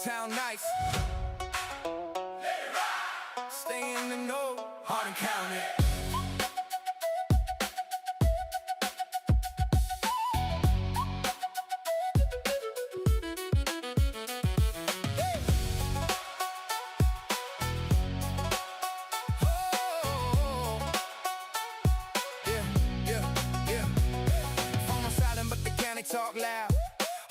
Town nice. Stay in the know. Hardin County. Phone on silent, but the county talk loud.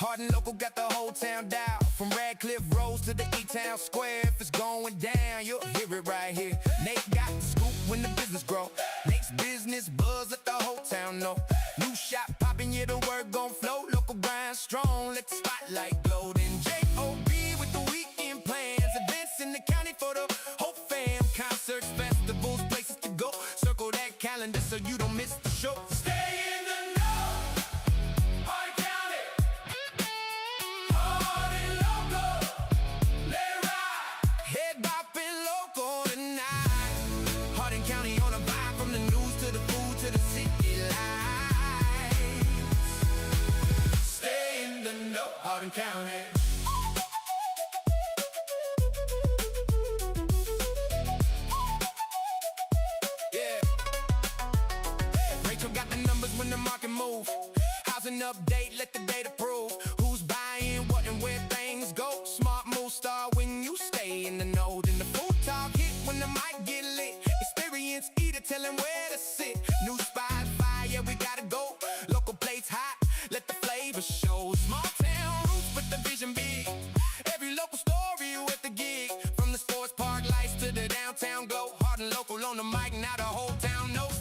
Hardin local got the whole town down. From Radcliffe Rose to the E-Town Square. If it's going down, you'll hear it right here. Nate got the scoop when the business grow. Nate's business buzz, let the whole town know. New shop popping, yeah, the word gon' flow. Local grind strong, let the spotlight glow. Then J.O.B. with the weekend plans. Events in the county for the whole fam. Concerts, festivals, places to go. Circle that calendar so you don't miss the show. Stay in the know. Hardin County. Hardin local. Let it ride. Head bopping local tonight. Hardin County on a vibe, from the news to the food to the city lights. Stay in the know. Hardin County. Got the numbers when the market move. Housing update, let the data prove who's buying what and where things go. Smart move start when you stay in the know. Then the food talk hit when the mic get lit. Experience eater, tell them where to sit. New spot, fire, yeah, we gotta go. Local plates hot, let the flavor show. Small town roots, but the vision big. Every local story with the gig. From the sports park lights to the downtown glow. Hardin local on the mic, now the whole town knows.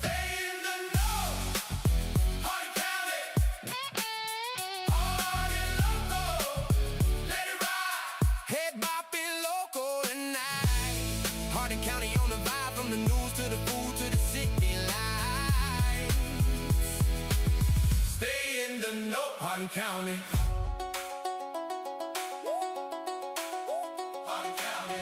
Hardin County. Hardin County.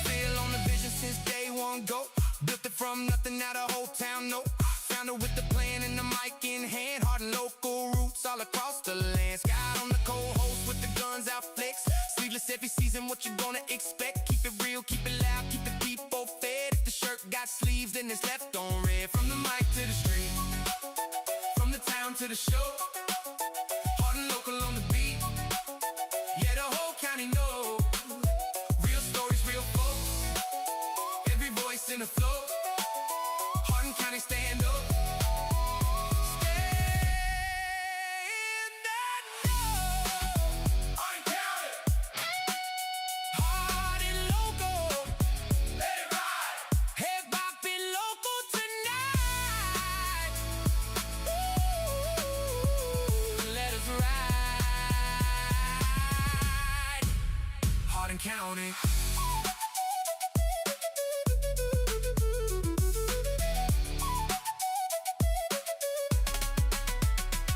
Feel on the vision since day one go. Built it from nothing, now the whole town know. Found it with the plan and the mic in hand. Hardin local roots all across the land. Sky on the co-host with the guns out flex. Sleeveless every season, what you gonna expect? Keep it real, keep it loud, keep the people fed. If the shirt got sleeves, then it's left on red. From the mic to the street, from the town to the show. Hardin local on the beat, yeah, the whole county know. Real stories, real folks, every voice in the flow. Hardin County stand up. County.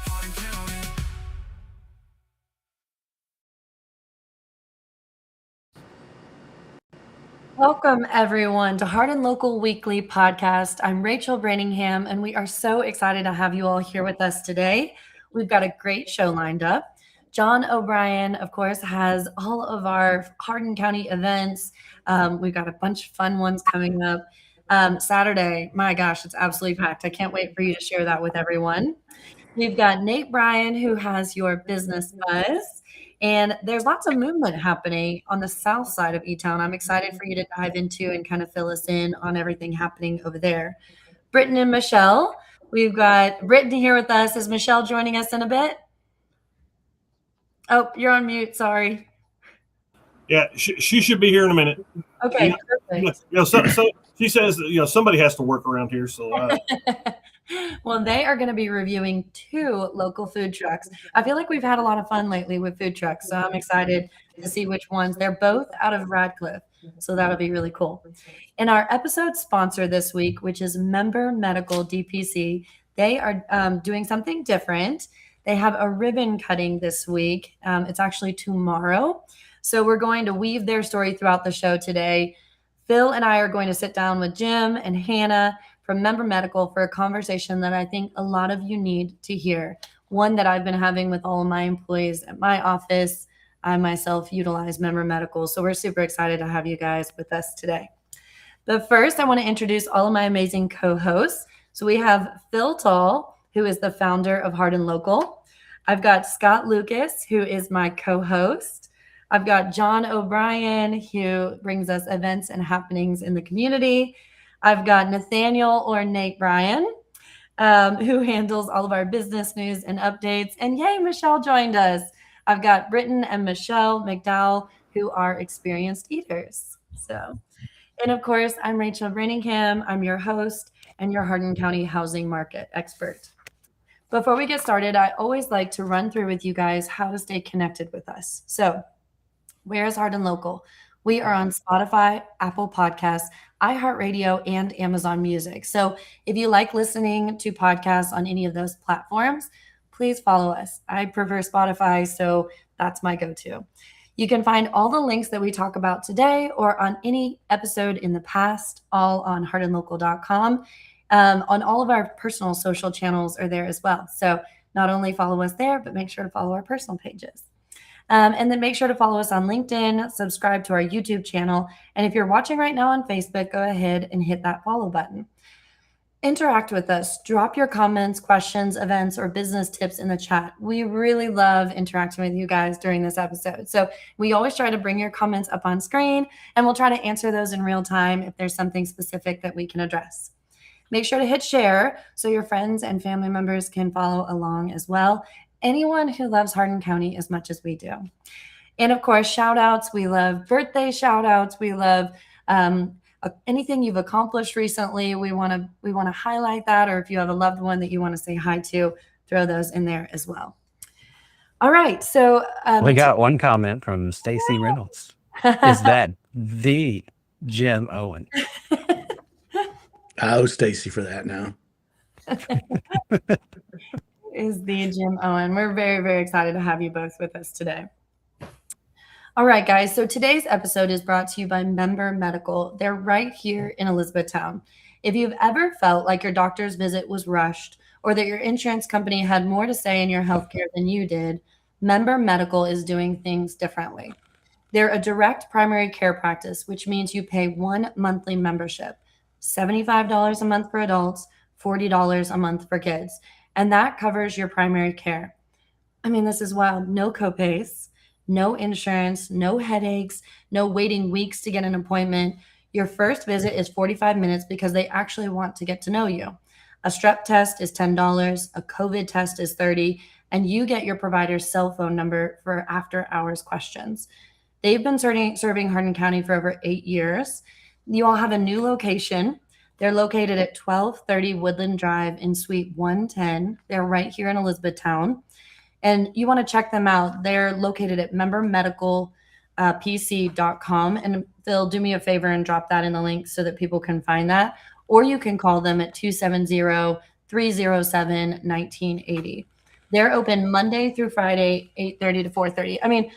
Hardin County. Welcome, everyone, to Hardin Local Weekly Podcast. I'm Rachel Branningham, and we are so excited to have you all here with us today. We've got a great show lined up. John O'Brien, of course, has all of our Hardin County events. We've got a bunch of fun ones coming up. Saturday, my gosh, it's absolutely packed. I can't wait for you to share that with everyone. We've got Nate Bryan, who has your business buzz. And there's lots of movement happening on the south side of E-Town. I'm excited for you to dive into and kind of fill us in on everything happening over there. Britton and Michelle, we've got Britton here with us. Is Michelle joining us in a bit? Oh, you're on mute. Sorry. Yeah, she should be here in a minute. Okay, perfect. So she says, somebody has to work around here. So, well, they are going to be reviewing 2 local food trucks. I feel like we've had a lot of fun lately with food trucks, so I'm excited to see which ones. They're both out of Radcliffe, so that'll be really cool. And our episode sponsor this week, which is Member Medical DPC, they are doing something different. They have a ribbon cutting this week. It's actually tomorrow. So we're going to weave their story throughout the show today. Phil and I are going to sit down with Jim and Hannah from Member Medical for a conversation that I think a lot of you need to hear. One that I've been having with all of my employees at my office. I myself utilize Member Medical, so we're super excited to have you guys with us today. But first, I want to introduce all of my amazing co-hosts. So we have Phil Tall, who is the founder of Hardin Local. I've got Scott Lucas, who is my co-host. I've got John O'Brien, who brings us events and happenings in the community. I've got Nathaniel or Nate Bryan, who handles all of our business news and updates. And yay, Michelle joined us. I've got Britton and Michelle McDowell, who are experienced eaters. And of course, I'm Rachel Branningham. I'm your host and your Hardin County housing market expert. Before we get started, I always like to run through with you guys how to stay connected with us. So where is Hardin Local? We are on Spotify, Apple Podcasts, iHeartRadio, and Amazon Music. So if you like listening to podcasts on any of those platforms, please follow us. I prefer Spotify, so that's my go-to. You can find all the links that we talk about today or on any episode in the past, all on hardinlocal.com. On all of our personal social channels are there as well. So not only follow us there, but make sure to follow our personal pages. And then make sure to follow us on LinkedIn, subscribe to our YouTube channel. And if you're watching right now on Facebook, go ahead and hit that follow button. Interact with us. Drop your comments, questions, events, or business tips in the chat. We really love interacting with you guys during this episode. So we always try to bring your comments up on screen, and we'll try to answer those in real time if there's something specific that we can address. Make sure to hit share so your friends and family members can follow along as well. Anyone who loves Hardin County as much as we do. And of course, shout outs. We love birthday shout outs. We love anything you've accomplished recently. We want to highlight that, or if you have a loved one that you want to say hi to, throw those in there as well. All right. So we got one comment from Stacy Reynolds. Is that the Jim Owen? I owe Stacy for that now. Is the Jim Owen. We're very, very excited to have you both with us today. All right, guys. So today's episode is brought to you by Member Medical. They're right here in Elizabethtown. If you've ever felt like your doctor's visit was rushed or that your insurance company had more to say in your healthcare than you did, Member Medical is doing things differently. They're a direct primary care practice, which means you pay one monthly membership, $75 a month for adults, $40 a month for kids. And that covers your primary care. I mean, this is wild. No copays, no insurance, no headaches, no waiting weeks to get an appointment. Your first visit is 45 minutes because they actually want to get to know you. A strep test is $10, a COVID test is $30, and you get your provider's cell phone number for after hours questions. They've been serving Hardin County for over 8 years. You all have a new location. They're located at 1230 Woodland Drive in Suite 110. They're right here in Elizabethtown. And you want to check them out. They're located at membermedicalpc.com. And Phil, do me a favor and drop that in the link so that people can find that. Or you can call them at 270-307-1980. They're open Monday through Friday, 8:30 to 4:30. I mean,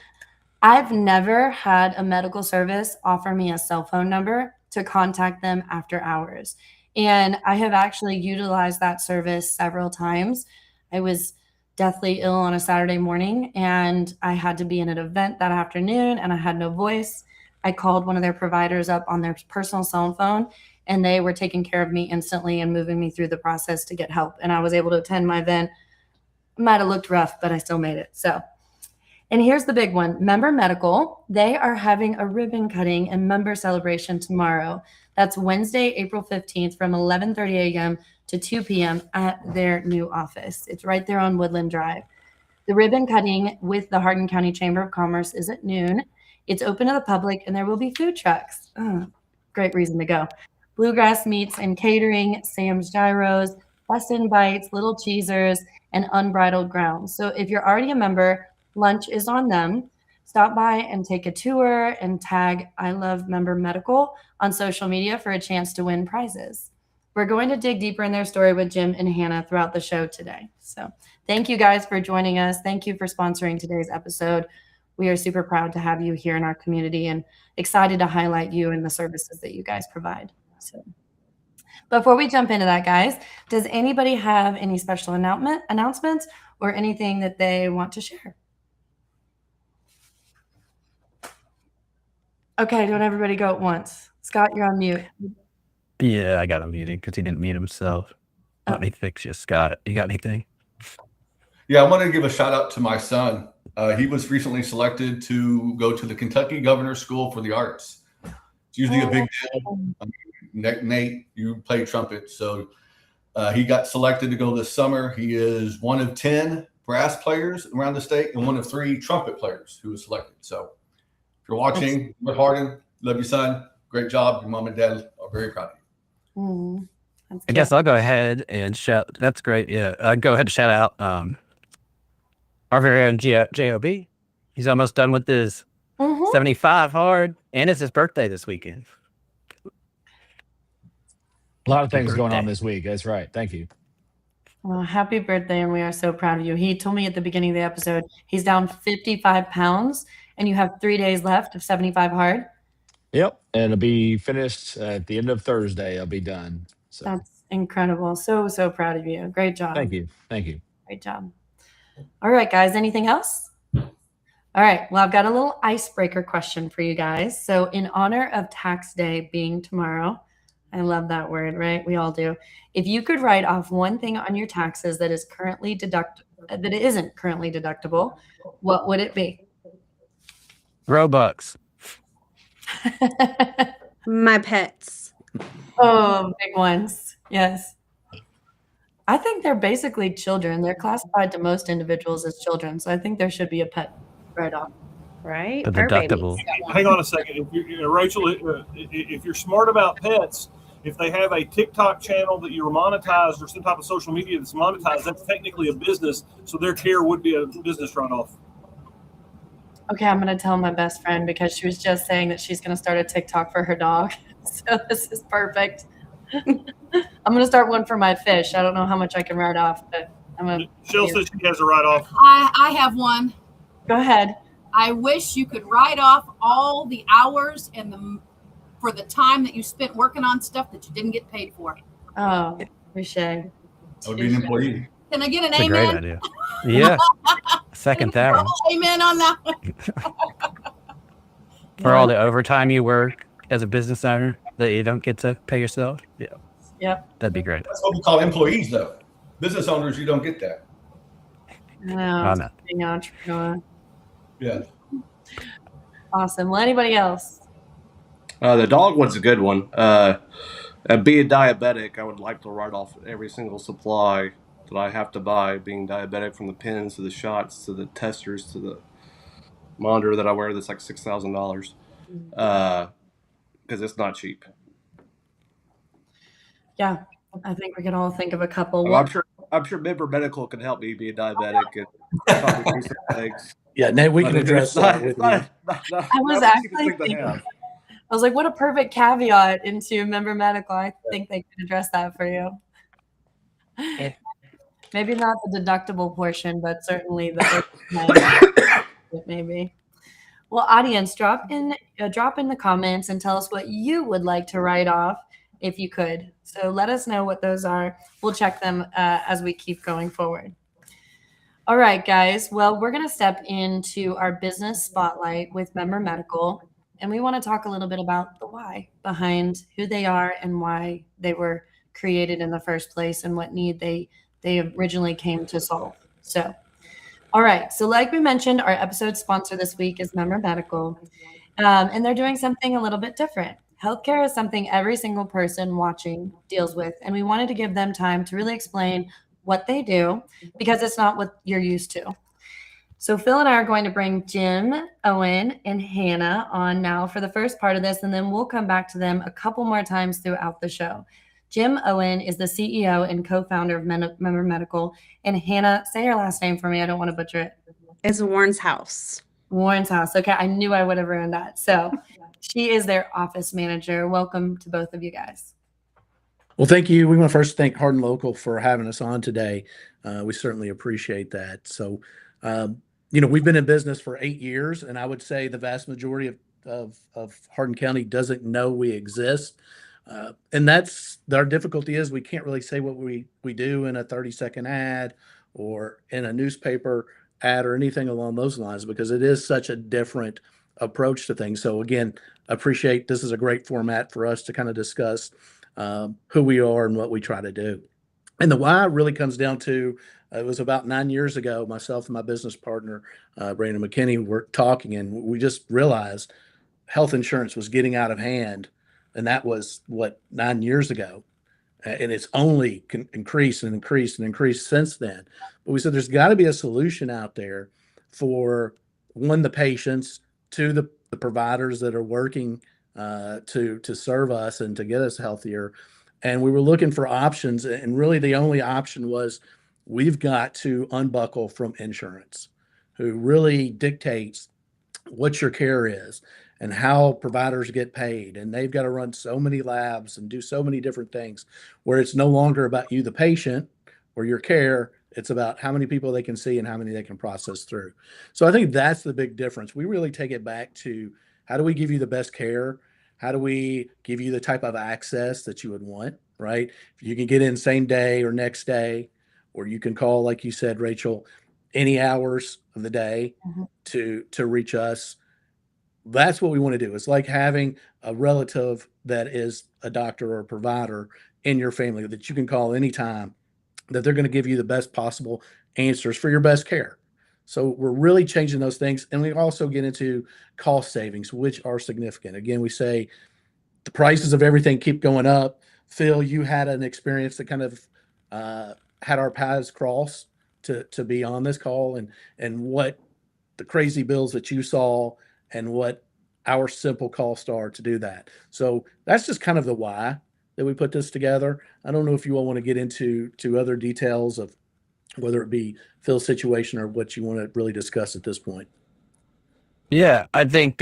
I've never had a medical service offer me a cell phone number to contact them after hours. And I have actually utilized that service several times. I was deathly ill on a Saturday morning and I had to be in an event that afternoon and I had no voice. I called one of their providers up on their personal cell phone and they were taking care of me instantly and moving me through the process to get help. And I was able to attend my event. It might have looked rough, but I still made it. And here's the big one. Member Medical, they are having a ribbon cutting and member celebration tomorrow. That's Wednesday, April 15th from 11:30 a.m. to 2 p.m. at their new office. It's right there on Woodland Drive. The ribbon cutting with the Hardin County Chamber of Commerce is at noon. It's open to the public and there will be food trucks. Oh, great reason to go. Bluegrass Meats and Catering, Sam's Gyros, Bussin' Bites, Little Cheesers, and Unbridled Grounds. So if you're already a member, lunch is on them. Stop by and take a tour and tag I Love Member Medical on social media for a chance to win prizes. We're going to dig deeper in their story with Jim and Hannah throughout the show today. So thank you guys for joining us. Thank you for sponsoring today's episode. we are super proud to have you here in our community and excited to highlight you and the services that you guys provide. So before we jump into that, guys, does anybody have any special announcements or anything that they want to share? Okay, don't everybody go at once. Scott, you're on mute. Yeah, I got him muted because he didn't mute himself. Let me fix you, Scott. You got anything? Yeah, I want to give a shout out to my son. He was recently selected to go to the Kentucky Governor's School for the Arts. It's usually a big deal. Nate, you play trumpet, so he got selected to go this summer. He is one of 10 brass players around the state and one of 3 trumpet players who was selected. So if you're watching, with Hardin, love your son. Great job. Your mom and dad are very proud of you. I guess I'll go ahead and shout. That's great. Yeah, I'll go ahead and shout out our very own JOB. He's almost done with his 75 hard, and it's his birthday this weekend. A lot of things going on this week. That's right. Thank you. Well, happy birthday, and we are so proud of you. He told me at the beginning of the episode he's down 55 pounds, and you have 3 days left of 75 hard. Yep, and it'll be finished at the end of Thursday. I'll be done. So that's incredible. So proud of you. Great job. Thank you. Thank you. Great job. All right, guys. Anything else? All right. Well, I've got a little icebreaker question for you guys. So, in honor of Tax Day being tomorrow, I love that word, right? We all do. If you could write off one thing on your taxes that is currently that isn't currently deductible, what would it be? Robux. My pets. Oh, big ones. Yes. I think they're basically children. They're classified to most individuals as children. So I think there should be a pet write-off. Right? The deductible. Hang on a second. Rachel, if you're smart about pets, if they have a TikTok channel that you're monetized or some type of social media that's monetized, that's technically a business. So their care would be a business write-off. Okay, I'm going to tell my best friend because she was just saying that she's going to start a TikTok for her dog. So this is perfect. I'm going to start one for my fish. I don't know how much I can write off, but I'm going to. Jill says she has a write-off. I have one. Go ahead. I wish you could write off all the hours and for the time that you spent working on stuff that you didn't get paid for. Oh, touche. That would be an employee. Can I get an That's amen? a great idea. Yeah. Second that one. Amen on that one. For all the overtime you work as a business owner that you don't get to pay yourself. Yeah. Yep. That'd be great. That's what we call employees, though. Business owners, you don't get that. No, being an entrepreneur. Yeah. Awesome. Well, anybody else? The dog one's a good one. Being diabetic, I would like to write off every single supply that I have to buy, being diabetic, from the pins to the shots to the testers to the monitor that I wear that's like $6,000 because it's not cheap. Yeah, I think we can all think of a couple. Well, I'm sure Member Medical can help me be diabetic and probably do some things. Yeah, Nate, we can address that with you. I was like, what a perfect caveat into Member Medical. I think they could address that for you. Maybe not the deductible portion, but certainly the maybe. Well, audience, drop in the comments and tell us what you would like to write off if you could. So let us know what those are. We'll check them as we keep going forward. All right, guys. Well, we're going to step into our business spotlight with Member Medical, and we want to talk a little bit about the why behind who they are and why they were created in the first place and what need they originally came to solve. So, all right. So like we mentioned, our episode sponsor this week is Member Medical, and they're doing something a little bit different. Healthcare is something every single person watching deals with, and we wanted to give them time to really explain what they do because it's not what you're used to. So Phil and I are going to bring Jim, Owen, and Hannah on now for the first part of this, and then we'll come back to them a couple more times throughout the show. Jim Owen is the CEO and co-founder of Member Medical, and Hannah, say your last name for me. I don't want to butcher it. It's Warnshuis. Warnshuis. Okay, I knew I would have ruined that. So she is their office manager. Welcome to both of you guys. Well, thank you. We want to first thank Hardin Local for having us on today. We certainly appreciate that. So, we've been in business for 8 years, and I would say the vast majority of Hardin County doesn't know we exist. And that's our difficulty is we can't really say what we do in a 30-second ad or in a newspaper ad or anything along those lines, because it is such a different approach to things. So again, I appreciate this is a great format for us to kind of discuss who we are and what we try to do. And the why really comes down to, it was about 9 years ago, myself and my business partner, Brandon McKinney, were talking, and we just realized health insurance was getting out of hand. And that was, 9 years ago. And it's only increased and increased and increased since then. But we said there's got to be a solution out there for, one, the patients, two, the providers that are working to serve us and to get us healthier. And we were looking for options, and really the only option was we've got to unbuckle from insurance, who really dictates what your care is and how providers get paid. And they've got to run so many labs and do so many different things, where it's no longer about you, the patient, or your care. It's about how many people they can see and how many they can process through. So I think that's the big difference. We really take it back to, how do we give you the best care? How do we give you the type of access that you would want, right? If you can get in same day or next day, or you can call, like you said, Rachel, any hours of the day to reach us. That's what we want to do. It's like having a relative that is a doctor or a provider in your family that you can call anytime, that they're going to give you the best possible answers for your best care. So we're really changing those things. And we also get into cost savings, which are significant. Again, we say the prices of everything keep going up. Phil, you had an experience that kind of had our paths cross to be on this call, and what the crazy bills that you saw and what our simple costs are to do that. So that's just kind of the why that we put this together. I don't know if you all want to get into other details of whether it be Phil's situation or what you want to really discuss at this point. Yeah, I think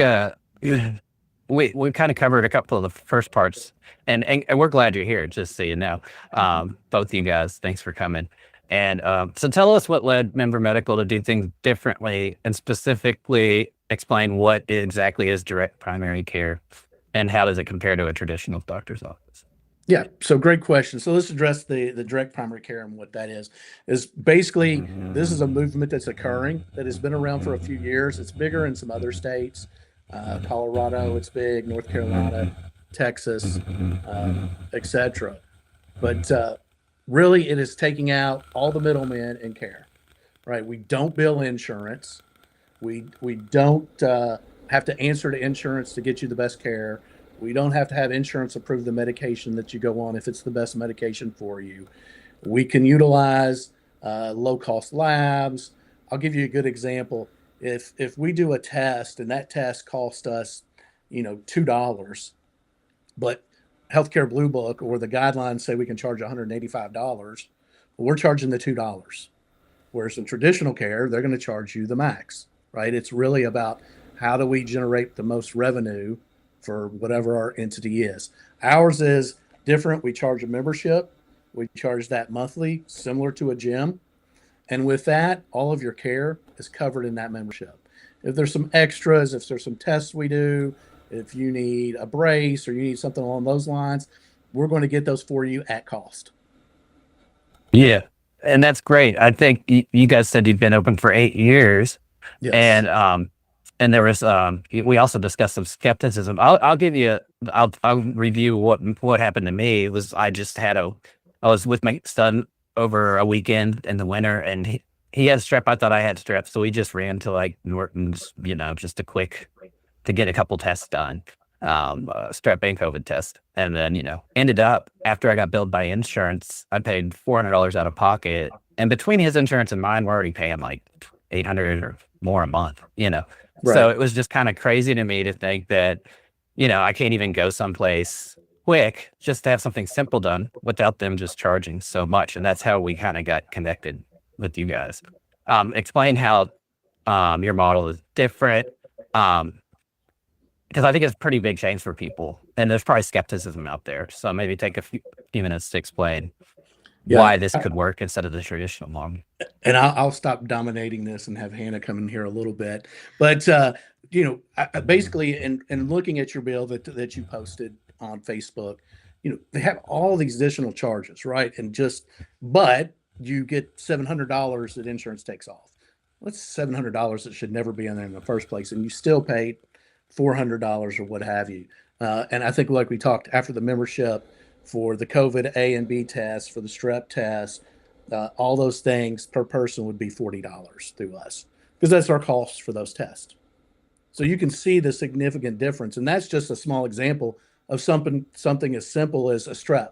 we kind of covered a couple of the first parts, and we're glad you're here, just so you know. Both of you guys, thanks for coming. And so tell us what led Member Medical to do things differently, and specifically explain what exactly is direct primary care and how does it compare to a traditional doctor's office? Yeah, so great question. So let's address the direct primary care and what that is. Is basically, this is a movement that's occurring, that has been around for a few years. It's bigger in some other states. Colorado, it's big, North Carolina, Texas, etc. But really, it is taking out all the middlemen in care, right? We don't bill insurance. We don't have to answer to insurance to get you the best care. We don't have to have insurance approve the medication that you go on if it's the best medication for you. We can utilize low-cost labs. I'll give you a good example. If we do a test and that test cost us, $2, but Healthcare Blue Book or the guidelines say we can charge $185, we're charging the $2. Whereas in traditional care, they're going to charge you the max, right? It's really about how do we generate the most revenue for whatever our entity is. Ours is different. We charge a membership. We charge that monthly, similar to a gym. And with that, all of your care is covered in that membership. If there's some extras, if there's some tests we do, if you need a brace or you need something along those lines, we're going to get those for you at cost. Yeah, and that's great. I think you guys said you've been open for 8 years. Yes. And there was we also discussed some skepticism. I'll review what happened to me. It was I was with my son over a weekend in the winter, and he had strep. I thought I had strep, so we just ran to like Norton's, just to get a couple tests done, strep and COVID test, and then ended up after I got billed by insurance, I paid $400 out of pocket, and between his insurance and mine, we're already paying like $800 or more a month. Right. So it was just kind of crazy to me to think that, I can't even go someplace quick just to have something simple done without them just charging so much. And that's how we kind of got connected with you guys. Explain how your model is different, because I think it's a pretty big change for people, and there's probably skepticism out there. So maybe take a few minutes to explain. why this could work instead of the traditional model. And I'll stop dominating this and have Hannah come in here a little bit. But basically, in looking at your bill that you posted on Facebook, they have all these additional charges, right? But you get $700 that insurance takes off. What's $700 that should never be in there in the first place, and you still paid $400 or what have you. And I think, like we talked after the membership, for the COVID A and B test, for the strep test, all those things per person would be $40 through us, because that's our cost for those tests. So you can see the significant difference, and that's just a small example of something as simple as a strep,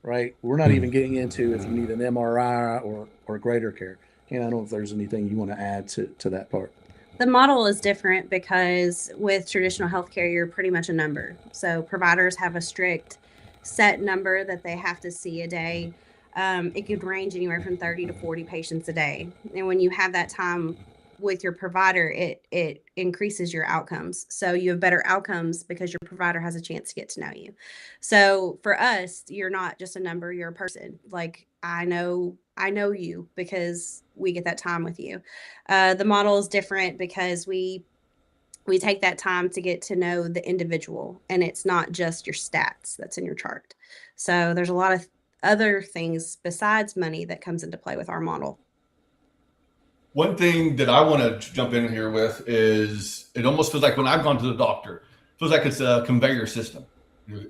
right? We're not even getting into if you need an MRI or greater care. And I don't know if there's anything you want to add to that part. The model is different because with traditional healthcare, you're pretty much a number. So providers have a strict set number that they have to see a day. It could range anywhere from 30 to 40 patients a day. And when you have that time with your provider, it increases your outcomes. So you have better outcomes because your provider has a chance to get to know you. So for us, you're not just a number, you're a person. Like I know you because we get that time with you. The model is different because we take that time to get to know the individual, and it's not just your stats that's in your chart. So there's a lot of other things besides money that comes into play with our model. One thing that I want to jump in here with is it almost feels like when I've gone to the doctor, it feels like it's a conveyor system.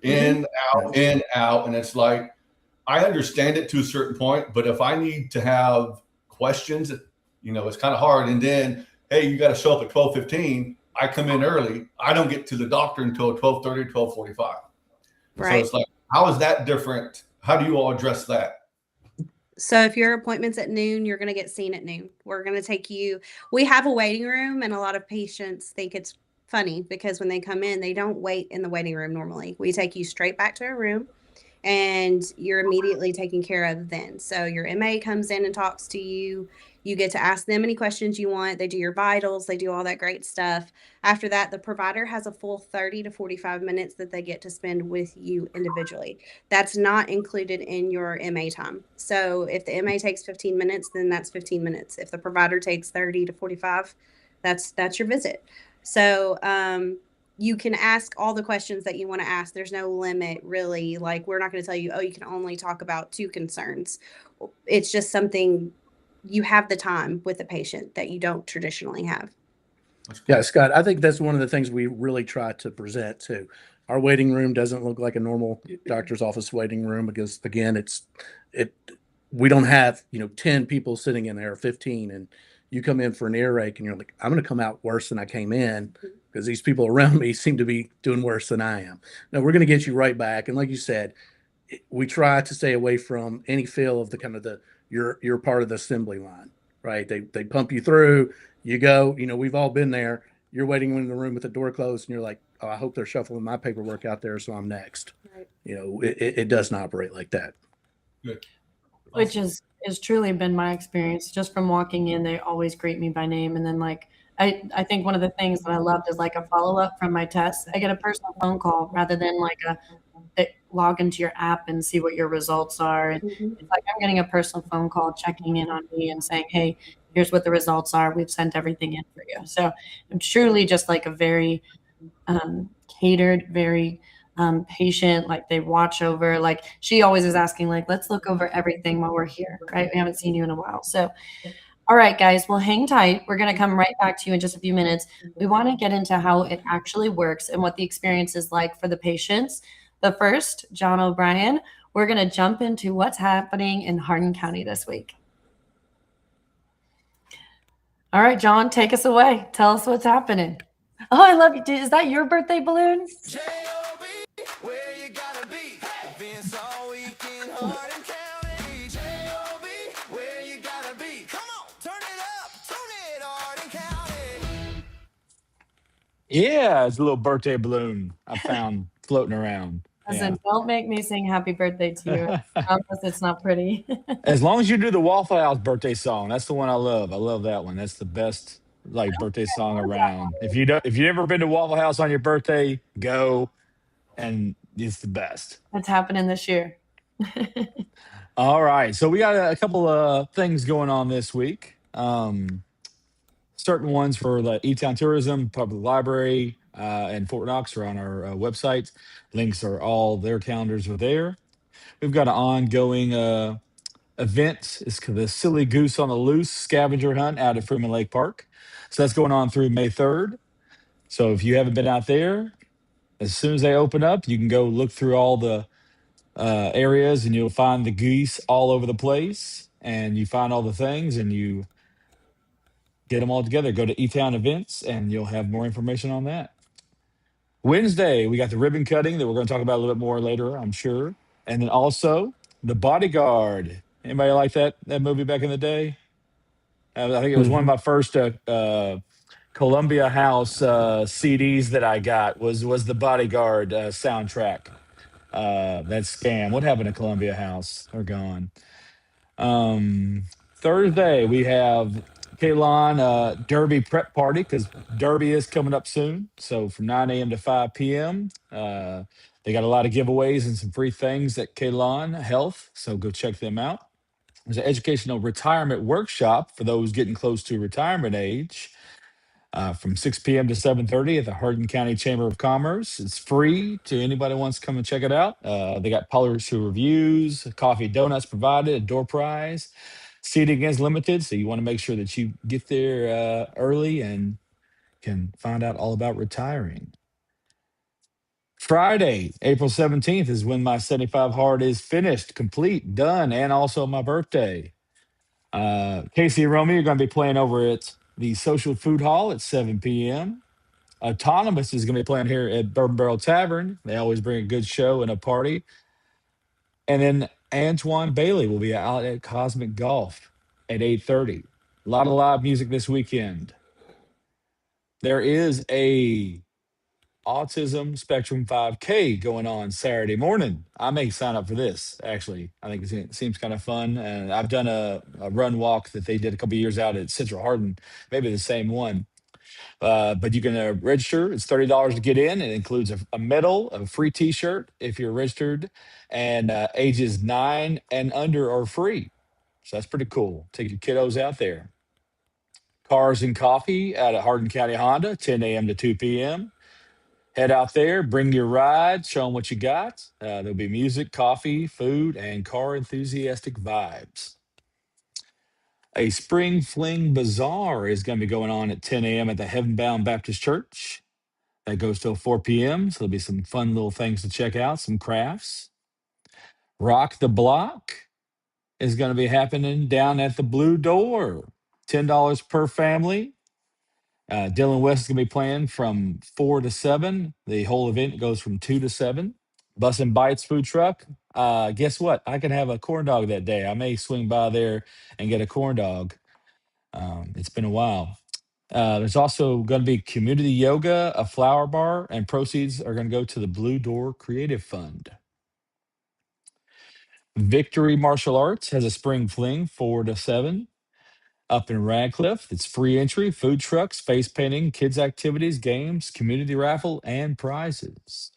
In, out. And it's like, I understand it to a certain point, but if I need to have questions, it's kind of hard. And then, hey, you got to show up at 12:15. I come in early. I don't get to the doctor until 12:30, 12:45. Right. So it's like, how is that different? How do you all address that? So if your appointment's at noon, you're going to get seen at noon. We're going to take you. We have a waiting room, and a lot of patients think it's funny because when they come in, they don't wait in the waiting room normally. We take you straight back to a room, and you're immediately taken care of then. So your MA comes in and talks to you. You get to ask them any questions you want. They do your vitals. They do all that great stuff. After that, the provider has a full 30 to 45 minutes that they get to spend with you individually. That's not included in your MA time. So if the MA takes 15 minutes, then that's 15 minutes. If the provider takes 30 to 45, that's your visit. So you can ask all the questions that you want to ask. There's no limit, really. Like, we're not going to tell you, oh, you can only talk about 2 concerns. It's just something you have the time with the patient that you don't traditionally have. Yeah, Scott, I think that's one of the things we really try to present too. Our waiting room doesn't look like a normal doctor's office waiting room because, again, we don't have 10 people sitting in there or 15, and you come in for an earache and you're like, I'm going to come out worse than I came in because these people around me seem to be doing worse than I am. No, we're going to get you right back. And like you said, we try to stay away from any feel of the kind of you're part of the assembly line, right? They pump you through, you go, we've all been there. You're waiting in the room with the door closed and you're like, oh, I hope they're shuffling my paperwork out there so I'm next. Right. It doesn't operate like that. Good. Which is truly been my experience. Just from walking in, they always greet me by name. And then I think one of the things that I loved is like a follow-up from my test. I get a personal phone call rather than like log into your app and see what your results are. And it's like I'm getting a personal phone call checking in on me and saying, hey, here's what the results are. We've sent everything in for you. So I'm truly just like a very catered, very patient, like they watch over, like she always is asking, like, let's look over everything while we're here, right? We haven't seen you in a while. So, all right, guys, well, hang tight. We're going to come right back to you in just a few minutes. We want to get into how it actually works and what the experience is like for the patients. But first, John O'Brien, we're going to jump into what's happening in Hardin County this week. All right, John, take us away. Tell us what's happening. Oh, I love you. Is that your birthday balloon? J-O-B, where you gotta be. Events all week in Hardin County. J-O-B, where you gotta be. Come on, turn it up, tune it, Hardin County. Yeah, it's a little birthday balloon I found floating around. Listen, don't make me sing happy birthday to you. I promise it's not pretty. As long as you do the Waffle House birthday song, that's the one I love. I love that one. That's the best birthday song around. If you've never been to Waffle House on your birthday, go, and it's the best. What's happening this year? All right. So we got a couple of things going on this week. Certain ones for the E-Town Tourism, Public Library, and Fort Knox are on our website. Links are all their calendars are there. We've got an ongoing event. It's the Silly Goose on the Loose scavenger hunt out at Freeman Lake Park. So that's going on through May 3rd. So if you haven't been out there, as soon as they open up, you can go look through all the areas and you'll find the geese all over the place. And you find all the things and you get them all together. Go to E-Town Events and you'll have more information on that. Wednesday, we got the ribbon cutting that we're going to talk about a little bit more later, I'm sure. And then also The Bodyguard. Anybody like that movie back in the day? I think it was one of my first Columbia House CDs that I got was The Bodyguard soundtrack. That scam. What happened to Columbia House? They're gone. Thursday, we have Kalon Derby prep party because Derby is coming up soon. So from 9 a.m. to 5 p.m., they got a lot of giveaways and some free things at Kalon Health. So go check them out. There's an educational retirement workshop for those getting close to retirement age from 6 p.m. to 7:30 at the Hardin County Chamber of Commerce. It's free to anybody who wants to come and check it out. They got policy reviews, coffee, donuts provided, a door prize. Seating is limited, so you want to make sure that you get there early and can find out all about retiring. Friday, April 17th is when my 75 hard is finished, complete, done, and also my birthday. Casey and Romy are going to be playing over at the Social Food Hall at 7 p.m. Autonomous is going to be playing here at Bourbon Barrel Tavern. They always bring a good show and a party. And then Antoine Bailey will be out at Cosmic Golf at 8:30. A lot of live music this weekend. There is a Autism Spectrum 5K going on Saturday morning. I may sign up for this, actually. I think it seems kind of fun. And I've done a run walk that they did a couple of years out at Central Hardin, maybe the same one. But you can register. It's $30 to get in. It includes a medal, a free T-shirt if you're registered, and ages 9 and under are free. So that's pretty cool. Take your kiddos out there. Cars and coffee out at Hardin County Honda, 10 a.m. to 2 p.m. Head out there, bring your ride, show them what you got. There'll be music, coffee, food, and car enthusiastic vibes. A Spring Fling Bazaar is going to be going on at 10 a.m. at the Heavenbound Baptist Church. That goes till 4 p.m. So there'll be some fun little things to check out, some crafts. Rock the Block is going to be happening down at the Blue Door. $10 per family. Dylan West is going to be playing from 4 to 7. The whole event goes from 2 to 7. Bus and Bites food truck. Guess what? I can have a corn dog that day. I may swing by there and get a corn dog. It's been a while. There's also going to be community yoga, a flower bar, and proceeds are going to go to the Blue Door Creative Fund. Victory Martial Arts has a spring fling 4 to 7 up in Radcliffe. It's free entry, food trucks, face painting, kids activities, games, community raffle, and prizes.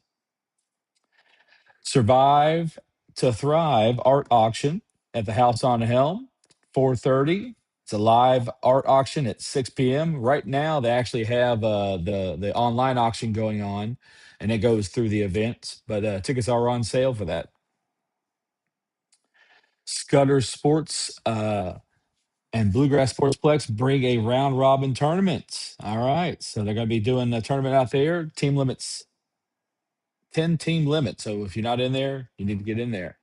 Survive to Thrive art auction at the House on Helm, 4:30. It's a live art auction at 6 p.m. Right now, they actually have the online auction going on, and it goes through the event. But tickets are on sale for that. Scudder Sports and Bluegrass Sportsplex bring a round robin tournament. All right, so they're going to be doing a tournament out there. Team limits, 10 team limit. So if you're not in there, you need to get in there.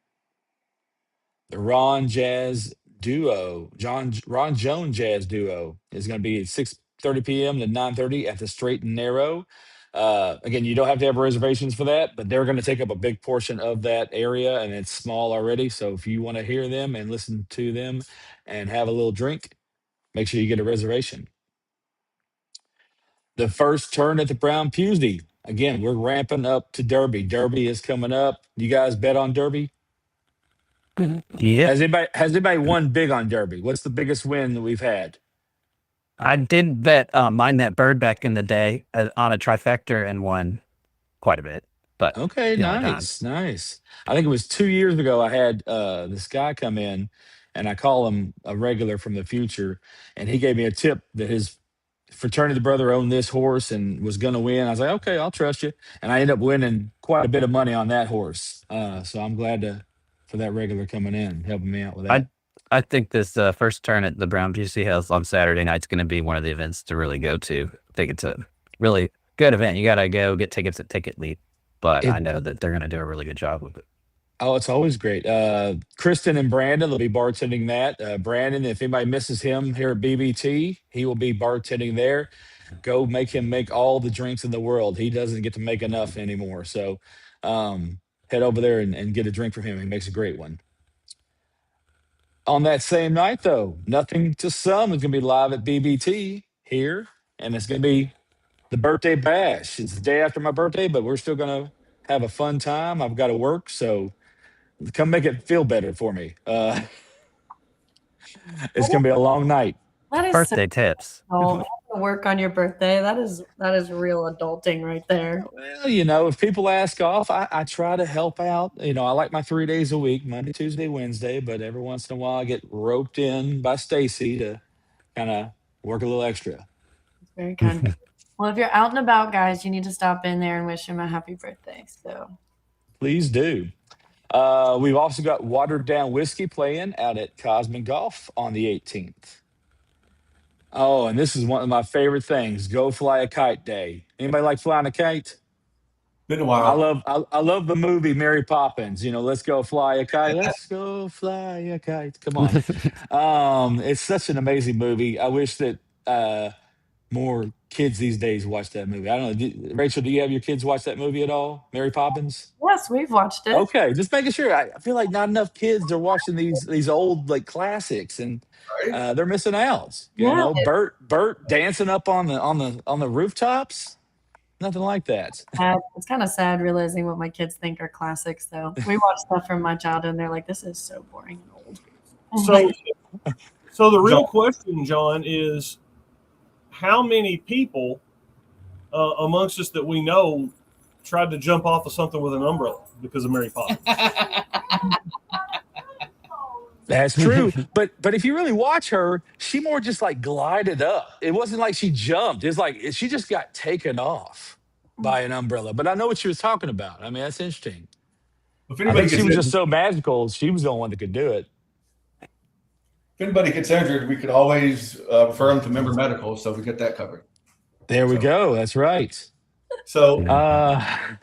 The Ron Jones Jazz Duo is going to be at 6:30 p.m. to 9:30 at the Straight and Narrow. Again, you don't have to have reservations for that, but they're going to take up a big portion of that area, and it's small already. So if you want to hear them and listen to them and have a little drink, make sure you get a reservation. The first turn at the Brown Tuesday. Again, we're ramping up to Derby. Derby is coming up. You guys bet on Derby? Yeah. Has anybody won big on Derby? What's the biggest win that we've had? I did bet Mind That Bird back in the day on a trifecta and won quite a bit. But Okay, the only time. nice. I think it was 2 years ago. I had this guy come in, and I call him a regular from the future, and he gave me a tip that his fraternity brother owned this horse and was going to win. I was like, okay, I'll trust you, and I ended up winning quite a bit of money on that horse. So I'm glad for that regular coming in, helping me out with that. I think this first turn at the Brown BC Hills on Saturday night is going to be one of the events to really go to. I think it's a really good event. You got to go get tickets at Ticket Leap, but I know that they're going to do a really good job with it. Oh, it's always great. Kristen and Brandon will be bartending that. Brandon, if anybody misses him here at BBT, he will be bartending there. Go make him make all the drinks in the world. He doesn't get to make enough anymore. So head over there and get a drink from him. He makes a great one. On that same night, though, Nothing to Some is going to be live at BBT here, and it's going to be the birthday bash. It's the day after my birthday, but we're still going to have a fun time. I've got to work, so come make it feel better for me. It's going to be a long night. That is Birthday tips. Oh, work on your birthday. That is real adulting right there. Well, if people ask off, I try to help out. I like my 3 days a week, Monday, Tuesday, Wednesday, but every once in a while I get roped in by Stacy to kind of work a little extra. Very kind. Well, if you're out and about, guys, you need to stop in there and wish him a happy birthday. So Please do. We've also got Watered Down Whiskey playing out at Cosman Golf on the 18th. Oh, and this is one of my favorite things: Go Fly a Kite Day. Anybody like flying a kite? Been a while. I love the movie Mary Poppins. Let's go fly a kite. Let's go fly a kite. Come on. It's such an amazing movie. I wish that more kids these days watch that movie. I don't know. Rachel, do you have your kids watch that movie at all? Mary Poppins? yes, we've watched it. Okay, just making sure. I feel like not enough kids are watching these old classics, and they're missing out. Yeah. Bert dancing up on the rooftops. Nothing like that. It's kind of sad realizing what my kids think are classics, though. We watch stuff from my childhood, and they're like, "This is so boring and old." So the real question, John, is how many people amongst us that we know tried to jump off of something with an umbrella because of Mary Poppins? That's true. but if you really watch her, she more just glided up. It wasn't like she jumped. It's like she just got taken off by an umbrella. But I know what she was talking about. I mean, that's interesting. If I anybody think she gets was just so magical. She was the only one that could do it. if anybody gets injured, we could always refer them to Member Medical, so we get that covered. There we go. That's right. So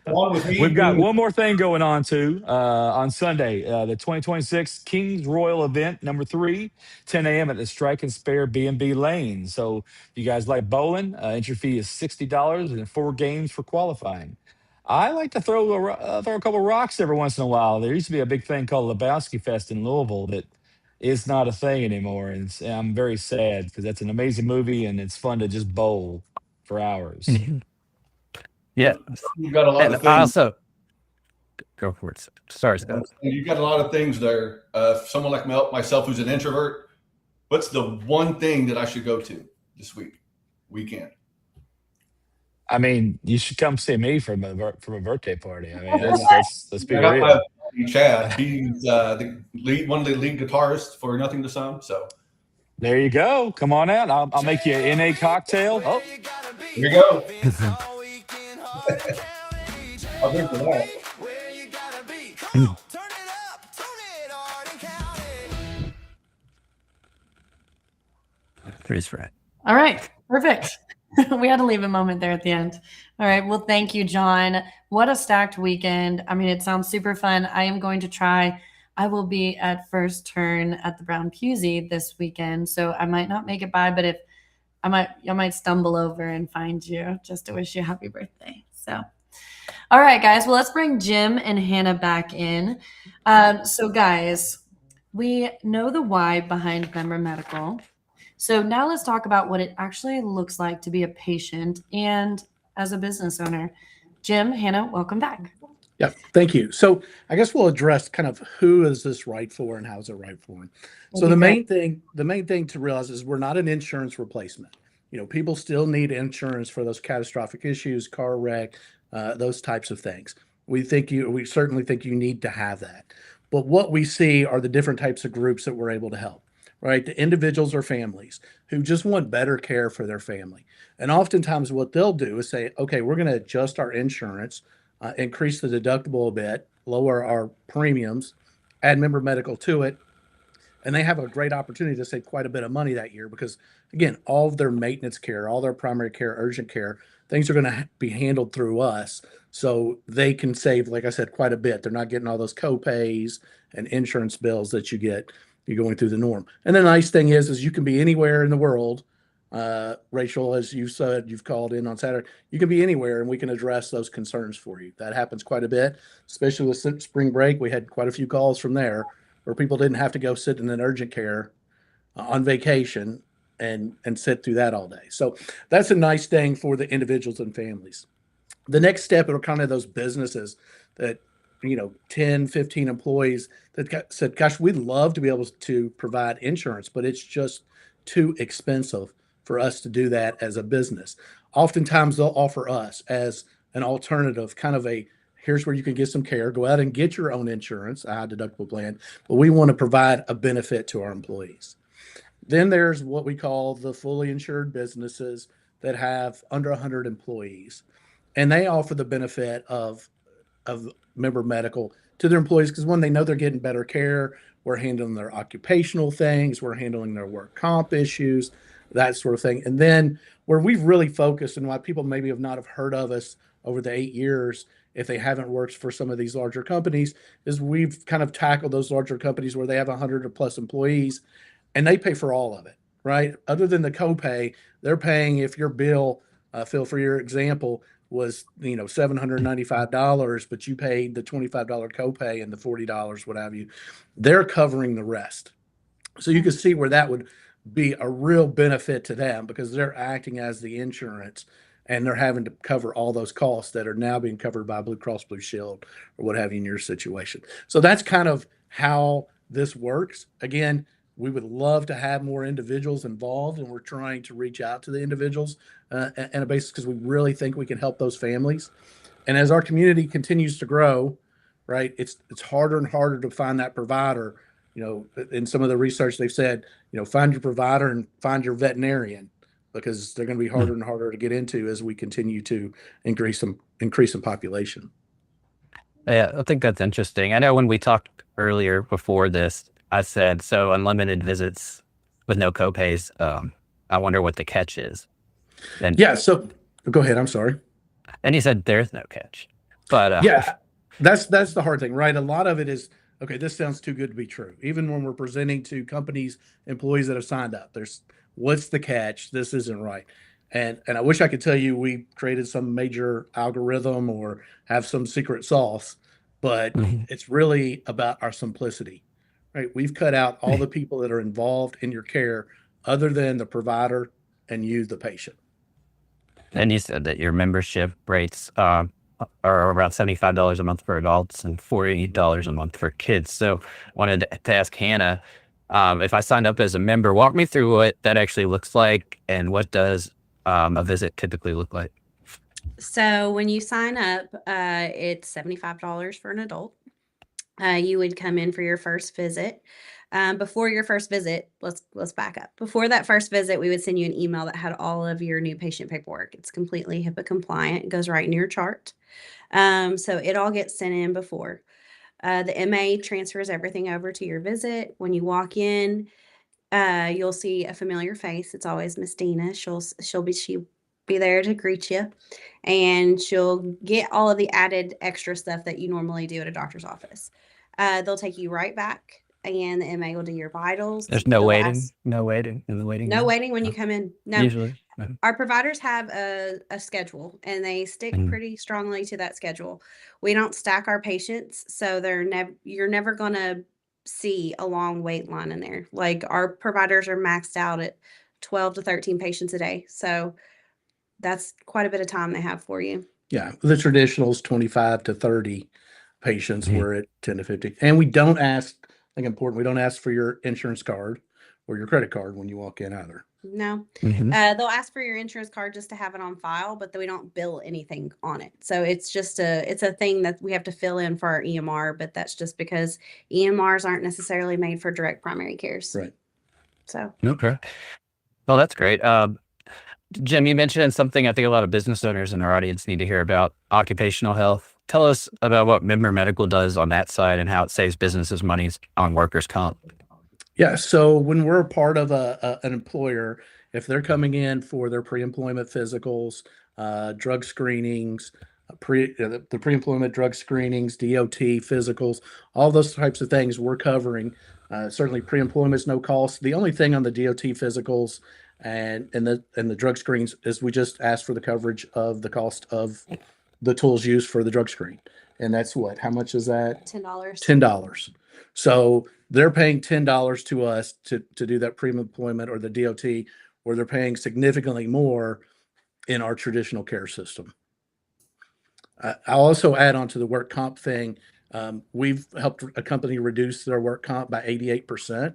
along with me, we've got one more thing going on too. On Sunday, the 2026 Kings Royal event, number 3, 10 a.m. at the Strike and Spare B&B Lane. So if you guys like bowling, entry fee is $60 and 4 games for qualifying. I like to throw a couple rocks every once in a while. There used to be a big thing called Lebowski Fest in Louisville that is not a thing anymore, and I'm very sad because that's an amazing movie and it's fun to just bowl for hours. Yeah. You've got a lot of things. I also go for it. Sorry, Scott. You've got a lot of things there. Someone like myself who's an introvert, what's the one thing that I should go to this weekend? I mean, you should come see me from a birthday party. I mean, let's be real. Chad, he's one of the lead guitarists for Nothing to Some. So there you go. Come on out. I'll make you an NA cocktail. Oh, here you go. I'll drink for that. Three's right. All right, perfect. We had to leave a moment there at the end. All right, well, thank you, John. What a stacked weekend. I mean, it sounds super fun. I am going to try. I will be at first turn at the Brown Pusey this weekend, so I might not make it by, but if I might stumble over and find you just to wish you a happy birthday. So, all right, guys. Well, let's bring Jim and Hannah back in. So, guys, we know the why behind Member Medical. So now let's talk about what it actually looks like to be a patient and as a business owner. Jim, Hannah, welcome back. Yeah, thank you. So I guess we'll address kind of who is this right for and how is it right for them. So the main thing to realize is we're not an insurance replacement. People still need insurance for those catastrophic issues, car wreck, those types of things. We certainly think you need to have that. But what we see are the different types of groups that we're able to help, right? The individuals or families who just want better care for their family. And oftentimes what they'll do is say, okay, we're going to adjust our insurance, increase the deductible a bit, lower our premiums, add member medical to it. And they have a great opportunity to save quite a bit of money that year because, again, all of their maintenance care, all their primary care, urgent care, things are going to be handled through us. So they can save, like I said, quite a bit. They're not getting all those copays and insurance bills that you get you're going through the norm. And the nice thing is you can be anywhere in the world. Rachel, as you said, you've called in on Saturday. You can be anywhere, and we can address those concerns for you. That happens quite a bit, especially with spring break. We had quite a few calls from there where people didn't have to go sit in an urgent care on vacation and sit through that all day. So that's a nice thing for the individuals and families. The next step are kind of those businesses that, 10, 15 employees that said, gosh, we'd love to be able to provide insurance, but it's just too expensive for us to do that as a business. Oftentimes they'll offer us as an alternative, kind of here's where you can get some care, go out and get your own insurance, a high deductible plan, but we want to provide a benefit to our employees. Then there's what we call the fully insured businesses that have under 100 employees. And they offer the benefit of member medical to their employees because, one, they know they're getting better care. We're handling their occupational things. We're handling their work comp issues, that sort of thing. And then where we've really focused and why people maybe have not have heard of us over the 8 years, if they haven't worked for some of these larger companies, is we've kind of tackled those larger companies where they have 100 or plus employees and they pay for all of it, right? Other than the copay, they're paying if your bill, Phil, for your example, was $795, but you paid the $25 copay and the $40, what have you. They're covering the rest. So you can see where that would be a real benefit to them because they're acting as the insurance and they're having to cover all those costs that are now being covered by Blue Cross Blue Shield or what have you in your situation. So that's kind of how this works. Again, we would love to have more individuals involved, and we're trying to reach out to the individuals and a basis because we really think we can help those families. And as our community continues to grow, right, it's harder and harder to find that provider. In some of the research they've said, find your provider and find your veterinarian because they're going to be harder and harder to get into as we continue to increase in population. Yeah, I think that's interesting. I know when we talked earlier before this, I said, so unlimited visits with no copays. I wonder what the catch is. And yeah, so go ahead. I'm sorry. And you said there's no catch, but yeah, that's the hard thing, right? A lot of it is, okay, this sounds too good to be true. Even when we're presenting to companies, employees that have signed up, what's the catch? This isn't right. And I wish I could tell you we created some major algorithm or have some secret sauce, but it's really about our simplicity. Right, we've cut out all the people that are involved in your care other than the provider and you, the patient. And you said that your membership rates are around $75 a month for adults and $40 a month for kids. So I wanted to ask Hannah, if I signed up as a member, walk me through what that actually looks like and what does a visit typically look like? So when you sign up, it's $75 for an adult. You would come in for your first visit. Before your first visit, let's back up. Before that first visit, we would send you an email that had all of your new patient paperwork. It's completely HIPAA compliant. It goes right in your chart. So it all gets sent in before. The MA transfers everything over to your visit. When you walk in, you'll see a familiar face. It's always Miss Dina. She'll be there to greet you, and she'll get all of the added extra stuff that you normally do at a doctor's office. They'll take you right back, and the MA will do your vitals. There's no waiting in the waiting No room? waiting when you come in. No. Usually. Our providers have a schedule, and they stick pretty strongly to that schedule. We don't stack our patients, so you're never going to see a long wait line in there. Like, our providers are maxed out at 12 to 13 patients a day. So that's quite a bit of time they have for you. Yeah, the traditional is 25 to 30 patients. We're at 10 to 50. And we don't ask, I think important, we don't ask for your insurance card, or your credit card when you walk in either. No. Mhm. They'll ask for your insurance card just to have it on file, but we don't bill anything on it. So it's just it's a thing that we have to fill in for our EMR, but that's just because EMRs aren't necessarily made for direct primary cares. Right. So Okay. Well, that's great. Jim, you mentioned something I think a lot of business owners in our audience need to hear about: occupational health. Tell us about what Member Medical does on that side and how it saves businesses money on workers' comp. Yeah. So when we're a part of an employer, if they're coming in for their pre-employment physicals, drug screenings, the pre-employment drug screenings, DOT physicals, all those types of things we're covering. Certainly pre-employment is no cost. The only thing on the DOT physicals and the drug screens is we just ask for the coverage of the cost of the tools used for the drug screen. And that's what? How much is that? $10. $10. So they're paying $10 to us to do that pre-employment or the DOT, where they're paying significantly more in our traditional care system. I'll also add on to the work comp thing. We've helped a company reduce their work comp by 88%.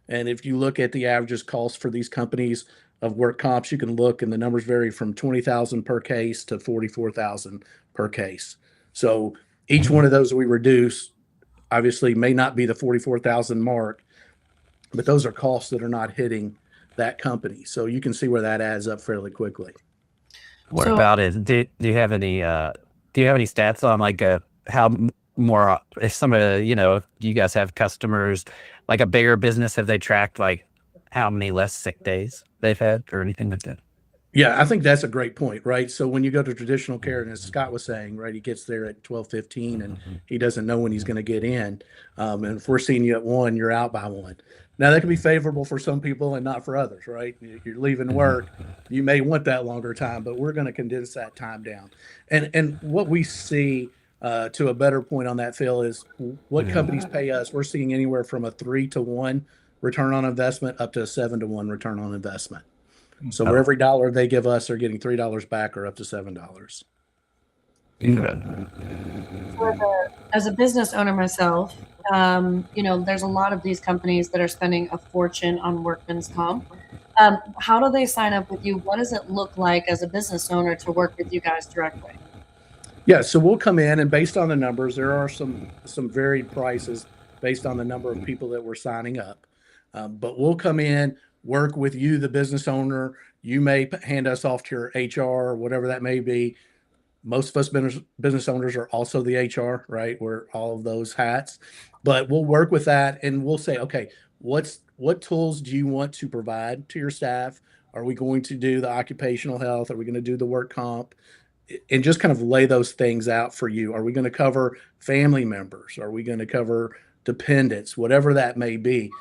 And if you look at the averages cost for these companies of work comps, you can look, and the numbers vary from $20,000 per case to $44,000 per case. So each one of those we reduce obviously may not be the 44,000 mark, but those are costs that are not hitting that company. So you can see where that adds up fairly quickly. What about it? Do you have any stats on like how more, if some of if you guys have customers like a bigger business, have they tracked like how many less sick days they've had or anything like that? Yeah, I think that's a great point, right? So when you go to traditional care, and as Scott was saying, right, he gets there at 12:15 and he doesn't know when he's going to get in. And if we're seeing you at 1, you're out by 1. Now that can be favorable for some people and not for others, right? You're leaving work, you may want that longer time, but we're going to condense that time down. And what we see to a better point on that, Phil, is what companies pay us. We're seeing anywhere from a 3-to-1 return on investment up to a 7-to-1 return on investment. So for every $1 they give us, they're getting $3 back or up to $7. As a business owner myself, there's a lot of these companies that are spending a fortune on workman's comp. How do they sign up with you? What does it look like as a business owner to work with you guys directly? Yeah, so we'll come in, and based on the numbers, there are some varied prices based on the number of people that we're signing up. But we'll come in, work with you, the business owner. You may hand us off to your HR or whatever that may be. Most of us business owners are also the HR, right? We're all of those hats. But we'll work with that, and we'll say, okay, what tools do you want to provide to your staff? Are we going to do the occupational health? Are we going to do the work comp? And just kind of lay those things out for you. Are we going to cover family members? Are we going to cover dependents? Whatever that may be.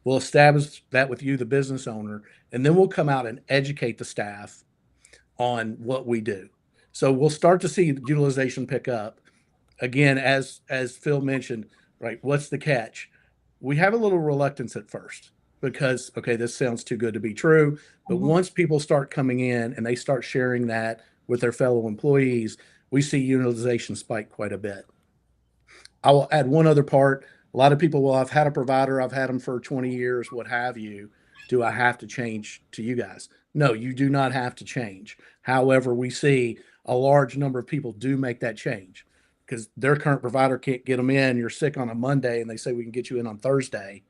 We'll establish that with you, the business owner, and then we'll come out and educate the staff on what we do. So we'll start to see utilization pick up. Again, as Phil mentioned, right, what's the catch? We have a little reluctance at first because, okay, this sounds too good to be true. But once people start coming in and they start sharing that with their fellow employees, we see utilization spike quite a bit. I will add one other part. A lot of people, well, I've had a provider, I've had them for 20 years, what have you. Do I have to change to you guys? No, you do not have to change. However, we see a large number of people do make that change because their current provider can't get them in. You're sick on a Monday and they say we can get you in on Thursday.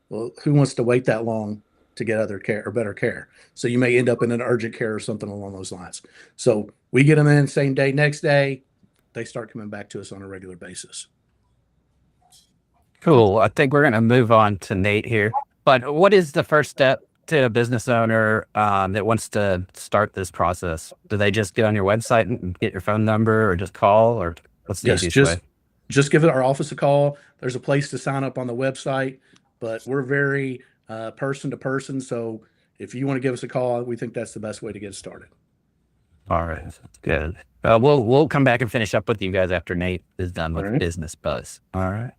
Well, who wants to wait that long to get other care or better care? So you may end up in an urgent care or something along those lines. So we get them in same day, next day, they start coming back to us on a regular basis. Cool. I think we're going to move on to Nate here. But what is the first step to a business owner that wants to start this process? Do they just get on your website and get your phone number, or just call, or what's the easiest way? Just give our office a call. There's a place to sign up on the website, but we're very person to person. So if you want to give us a call, we think that's the best way to get started. All right. That's good. We'll come back and finish up with you guys after Nate is done with right. Business Buzz. All right.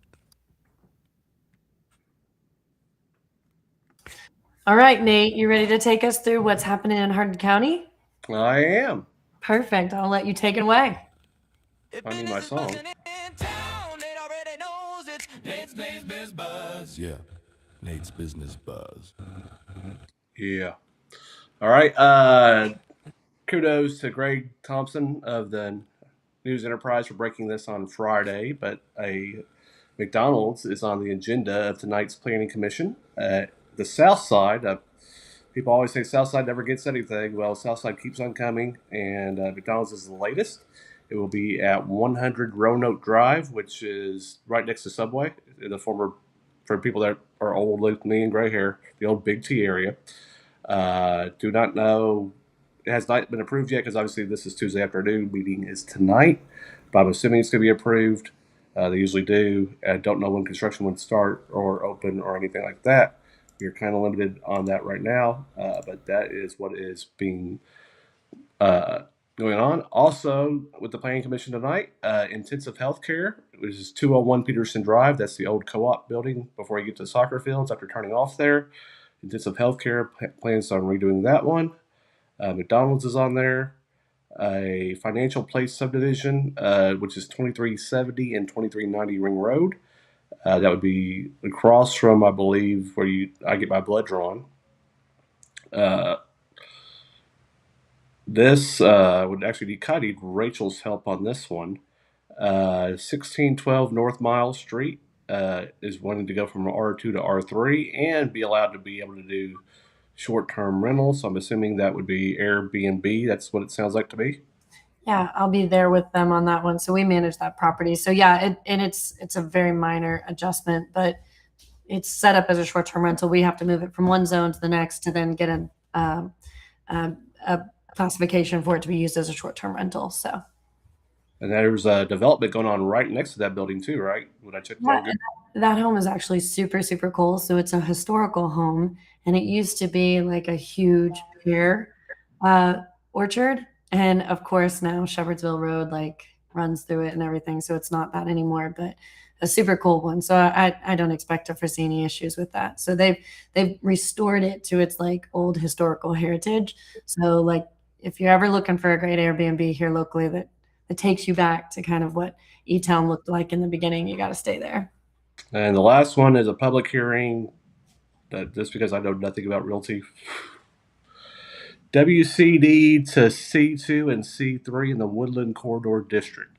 All right, Nate, you ready to take us through what's happening in Hardin County? I am. Perfect. I'll let you take it away. I need my song. Yeah. Nate's Business Buzz. Yeah. All right. Kudos to Greg Thompson of the News Enterprise for breaking this on Friday, but a McDonald's is on the agenda of tonight's Planning Commission. The South Side, people always say South Side never gets anything. Well, South Side keeps on coming, and McDonald's is the latest. It will be at 100 Roanoke Drive, which is right next to Subway, the former, for people that are old like me and gray hair, the old Big T area. Do not know. It has not been approved yet because obviously this is Tuesday afternoon. Meeting is tonight, but I'm assuming it's going to be approved. They usually do. I don't know when construction would start or open or anything like that. You're kind of limited on that right now, but that is what is being going on. Also, with the Planning Commission tonight, intensive health care, which is 201 Peterson Drive. That's the old co-op building before you get to the soccer fields after turning off there. Intensive health care plans on redoing that one. McDonald's is on there. A financial place subdivision, which is 2370 and 2390 Ring Road. That would be across from, I believe, where I get my blood drawn. This would actually need Rachel's help on this one. 1612 North Mile Street is wanting to go from R2 to R3 and be allowed to be able to do short-term rentals. So I'm assuming that would be Airbnb. That's what it sounds like to me. Yeah, I'll be there with them on that one. So we manage that property. So yeah, it's a very minor adjustment, but it's set up as a short-term rental. We have to move it from one zone to the next to then get a classification for it to be used as a short-term rental. So. And there's a development going on right next to that building too, right? When I checked that home is actually super, super cool. So it's a historical home, and it used to be like a huge pear orchard. And of course now Shepherdsville Road like runs through it and everything. So it's not that anymore, but a super cool one. So I don't expect to foresee any issues with that. So they've restored it to its like old historical heritage. So like if you're ever looking for a great Airbnb here locally that takes you back to kind of what E-Town looked like in the beginning, you got to stay there. And the last one is a public hearing, that just because I know nothing about realty. WCD to C2 and C3 in the Woodland Corridor District.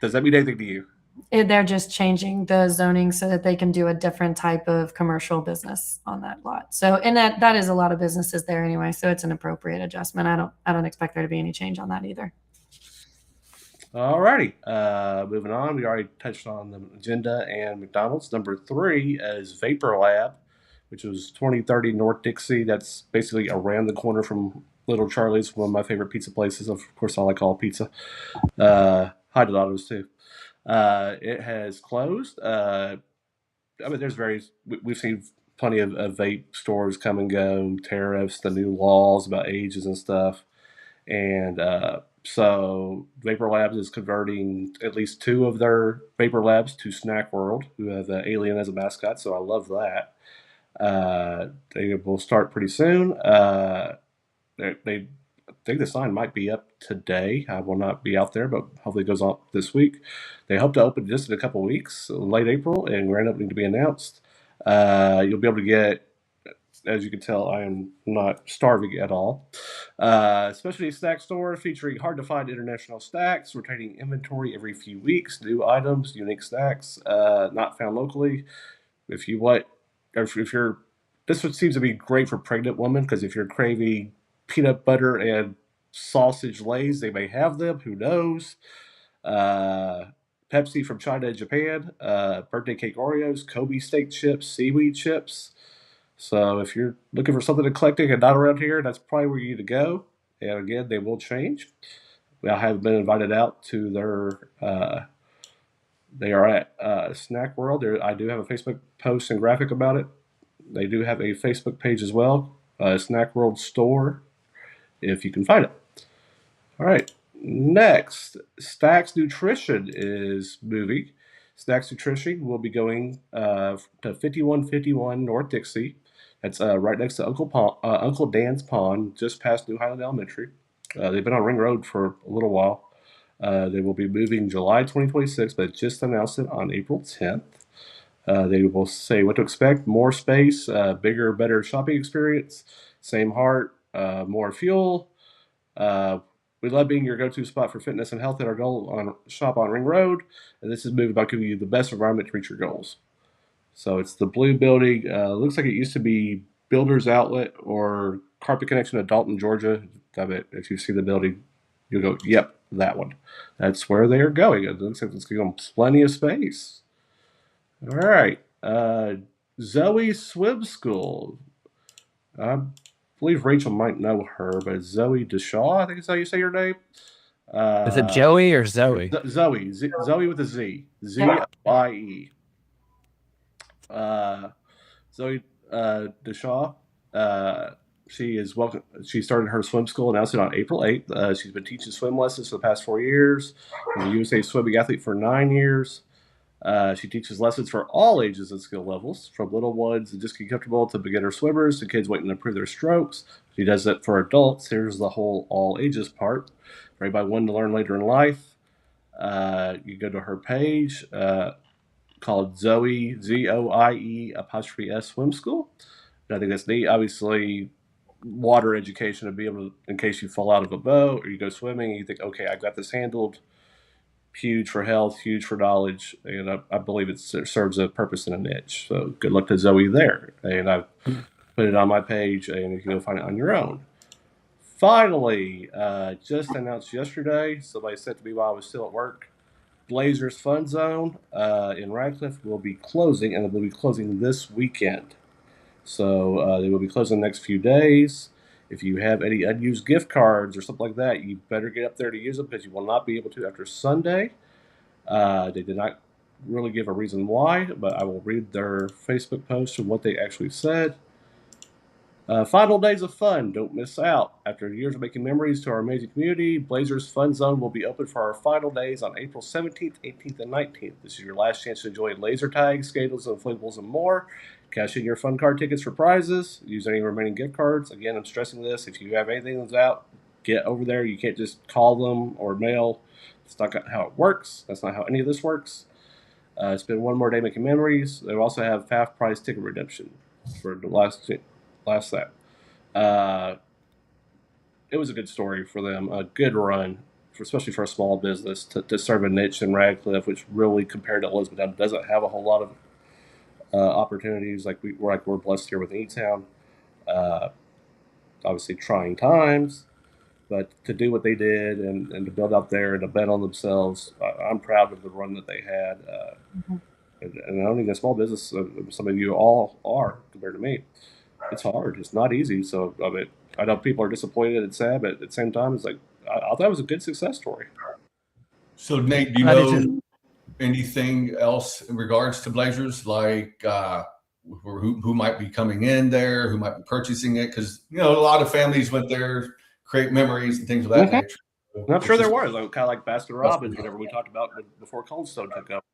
Does that mean anything to you? They're just changing the zoning so that they can do a different type of commercial business on that lot. So, and that is a lot of businesses there anyway. So it's an appropriate adjustment. I don't expect there to be any change on that either. All righty. Moving on. We already touched on the agenda and McDonald's. Number 3 is Vapor Lab, which was 2030 North Dixie. That's basically around the corner from Little Charlie's, one of my favorite pizza places. Of course, I like all pizza. High Donato's too. It has closed. I mean, we've seen plenty of vape stores come and go, tariffs, the new laws about ages and stuff. And so Vapor Labs is converting at least 2 of their Vapor Labs to Snack World, who have an alien as a mascot. So I love that. They will start pretty soon. They I think the sign might be up today. I will not be out there, but hopefully it goes up this week. They hope to open just in a couple of weeks, late April, and grand opening to be announced. You'll be able to get, as you can tell, I am not starving at all. Specialty snack store featuring hard-to-find international snacks, rotating inventory every few weeks, new items, unique snacks, not found locally. If you're, this one seems to be great for pregnant women, because if you're craving peanut butter and sausage lays, they may have them. Who knows? Pepsi from China and Japan, birthday cake Oreos, Kobe steak chips, seaweed chips. So if you're looking for something eclectic and not around here, that's probably where you need to go. And again, they will change. I have been invited out to their, they are at Snack World. I do have a Facebook post and graphic about it. They do have a Facebook page as well, Snack World Store, if you can find it. All right. Next, Stacks Nutrition is moving. Stacks Nutrition will be going to 5151 North Dixie. That's right next to Uncle Dan's Pond, just past New Highland Elementary. They've been on Ring Road for a little while. They will be moving July 2026, but just announced it on April 10th. They will say what to expect: more space, bigger, better shopping experience, same heart, more fuel. We love being your go-to spot for fitness and health at our goal on shop on Ring Road, and this is moved about giving you the best environment to reach your goals. So it's the blue building. Looks like it used to be Builders Outlet or Carpet Connection of Dalton, Georgia. I bet if you see the building, you'll go, "Yep, that one." That's where they are going. It looks like it's going to plenty of space. All right, Zoe Swim School. I believe Rachel might know her, but it's Zoe Deshaw, I think is how you say your name. Is it Joey or Zoe? Zoe. Zoe with a Z. Z-I-E. Zoe Deshaw. She is welcome. She started her swim school announced on April 8th. She's been teaching swim lessons for the past 4 years. She's a USA swimming athlete for 9 years. She teaches lessons for all ages and skill levels, from little ones that just get comfortable to beginner swimmers to kids waiting to improve their strokes. She does it for adults. Here's the whole all ages part. For anybody wanting to learn later in life, you go to her page called Zoe, Zoie apostrophe S Swim School. And I think that's neat. Obviously, water education to be able to, in case you fall out of a boat or you go swimming and you think, okay, I've got this handled. Huge for health, huge for knowledge, and I believe it serves a purpose and a niche. So good luck to Zoe there. And I've put it on my page, and you can go find it on your own. Finally, just announced yesterday, somebody said to me while I was still at work, Blazers Fun Zone in Radcliffe will be closing, and it will be closing this weekend. So they will be closing the next few days. If you have any unused gift cards or something like that, you better get up there to use them because you will not be able to after Sunday. They did not really give a reason why, but I will read their Facebook post and what they actually said. Final days of fun. Don't miss out. After years of making memories to our amazing community, Blazers Fun Zone will be open for our final days on April 17th, 18th, and 19th. This is your last chance to enjoy laser tags, skates, inflatables, and more. Cash in your fun card tickets for prizes. Use any remaining gift cards. Again, I'm stressing this. If you have anything that's out, get over there. You can't just call them or mail. It's not how it works. That's not how any of this works. Spend one more day making memories. They also have half price ticket redemption for the last that. It was a good story for them. A good run, especially for a small business to serve a niche in Radcliffe, which really compared to Elizabethtown doesn't have a whole lot of opportunities like we're blessed here with E-Town. Obviously trying times, but to do what they did and to build out there and to bet on themselves, I'm proud of the run that they had. And owning a small business, some of you all are compared to me. It's hard. It's not easy. So I mean, I know people are disappointed and sad, but at the same time, it's like I thought it was a good success story. So Nate, do you know anything else in regards to Blazers, like who might be coming in there, who might be purchasing it? Because a lot of families went there, create memories and things of that nature. And I'm sure there was, kind of like Baskin Robbins, whatever we talked about before Cold Stone took up.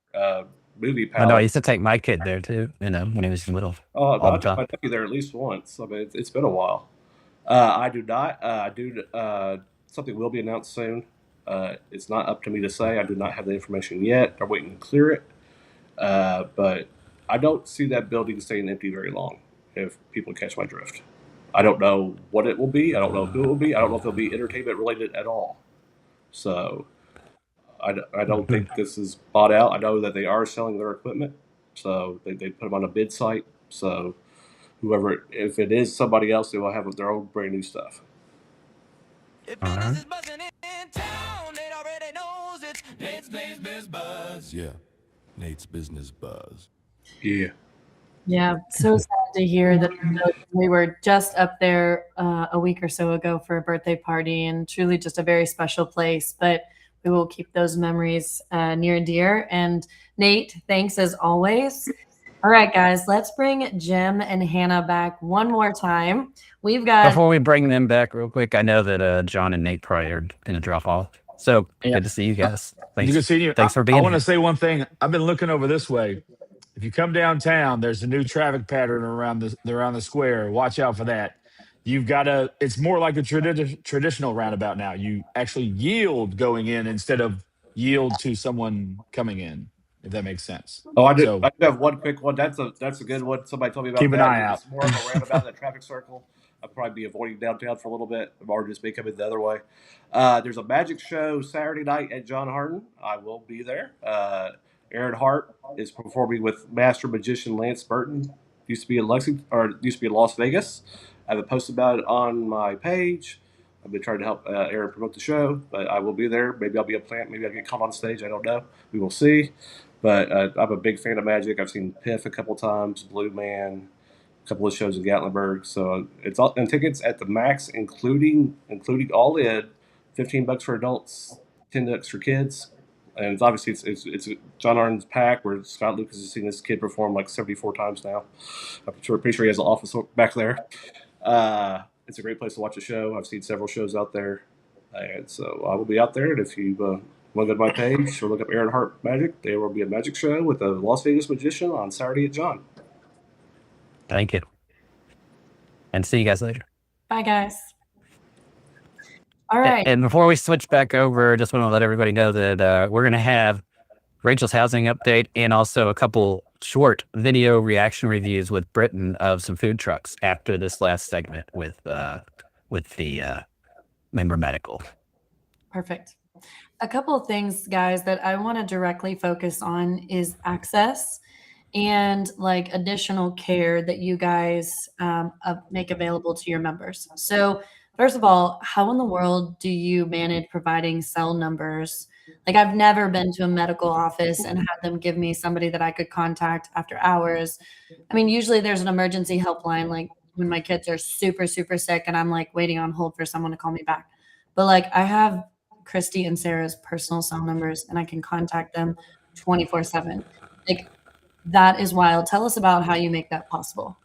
Movie Palace. I know I used to take my kid there too, when he was little. Oh, I took you there at least once. I mean, it's been a while. I do not. Something will be announced soon. It's not up to me to say. I do not have the information yet. I'm waiting to clear it. But I don't see that building staying empty very long, if people catch my drift. I don't know what it will be. I don't know who it will be. I don't know if it'll be entertainment related at all. So I don't think this is bought out. I know that they are selling their equipment. So they put them on a bid site. So whoever, if it is somebody else, they will have their own brand new stuff. If business is buzzing in town, Nate already knows it's Nate's Business Buzz. Yeah, Nate's Business Buzz. Yeah. Yeah, so sad to hear that we were just up there a week or so ago for a birthday party, and truly just a very special place. But we will keep those memories near and dear. And Nate, thanks as always. All right, guys, let's bring Jim and Hannah back one more time. We've got. Before we bring them back real quick, I know that John and Nate probably are going to drop off. So good to see you guys. Thanks. Good to see you. Thanks for being here. I want to say one thing. I've been looking over this way. If you come downtown, there's a new traffic pattern around the square. Watch out for that. You've got it's more like a traditional roundabout now. You actually yield going in instead of yield to someone coming in. if that makes sense. Oh, I So do have one quick one. That's a good one. Somebody told me about keep an that. eye out. It's more of a roundabout than a traffic circle. I'll probably be avoiding downtown for a little bit, or just be coming the other way. There's a magic show Saturday night at John Hardin. I will be there. Aaron Hart is performing with master magician Lance Burton. Used to be in Lexington, or used to be in Las Vegas. I have a post about it on my page. I've been trying to help Aaron promote the show, but I will be there. Maybe I'll be a plant. Maybe I'll get caught on stage. I don't know. We will see. But I'm a big fan of magic. I've seen Piff a couple times, Blue Man, a couple of shows in Gatlinburg. So it's all, and tickets at the max, including all in, $15 for adults, $10 for kids. And it's obviously it's John Arden's pack where Scott Lucas has seen this kid perform like 74 times now. I'm pretty sure he has an office back there. It's a great place to watch a show. I've seen several shows out there, and so I will be out there. And if you want to go to my page or look up Aaron Hart Magic, there will be a magic show with a Las Vegas magician on Saturday at John. Thank you. And see you guys later. Bye, guys. All right. And before we switch back over, just want to let everybody know that we're going to have Rachel's housing update and also a couple short video reaction reviews with Britton of some food trucks after this last segment with the Member Medical. Perfect. A couple of things, guys, that I want to directly focus on is access and like additional care that you guys make available to your members. So first of all, how in the world do you manage providing cell numbers? Like I've never been to a medical office and had them give me somebody that I could contact after hours. I mean, usually there's an emergency helpline, like when my kids are super, super sick and I'm like waiting on hold for someone to call me back. But like I have Christy and Sarah's personal cell numbers and I can contact them 24/7. Like that is wild. Tell us about how you make that possible.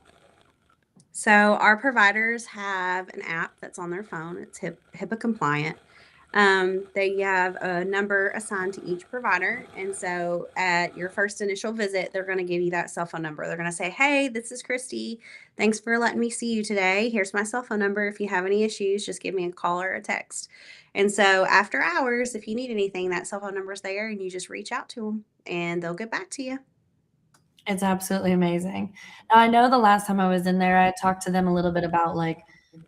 So our providers have an app that's on their phone. It's HIPAA compliant. They have a number assigned to each provider. And so at your first initial visit, they're going to give you that cell phone number. They're going to say, hey, this is Christy. Thanks for letting me see you today. Here's my cell phone number. If you have any issues, just give me a call or a text. And so after hours, if you need anything, that cell phone number is there and you just reach out to them and they'll get back to you. It's absolutely amazing. Now, I know the last time I was in there, I talked to them a little bit about like,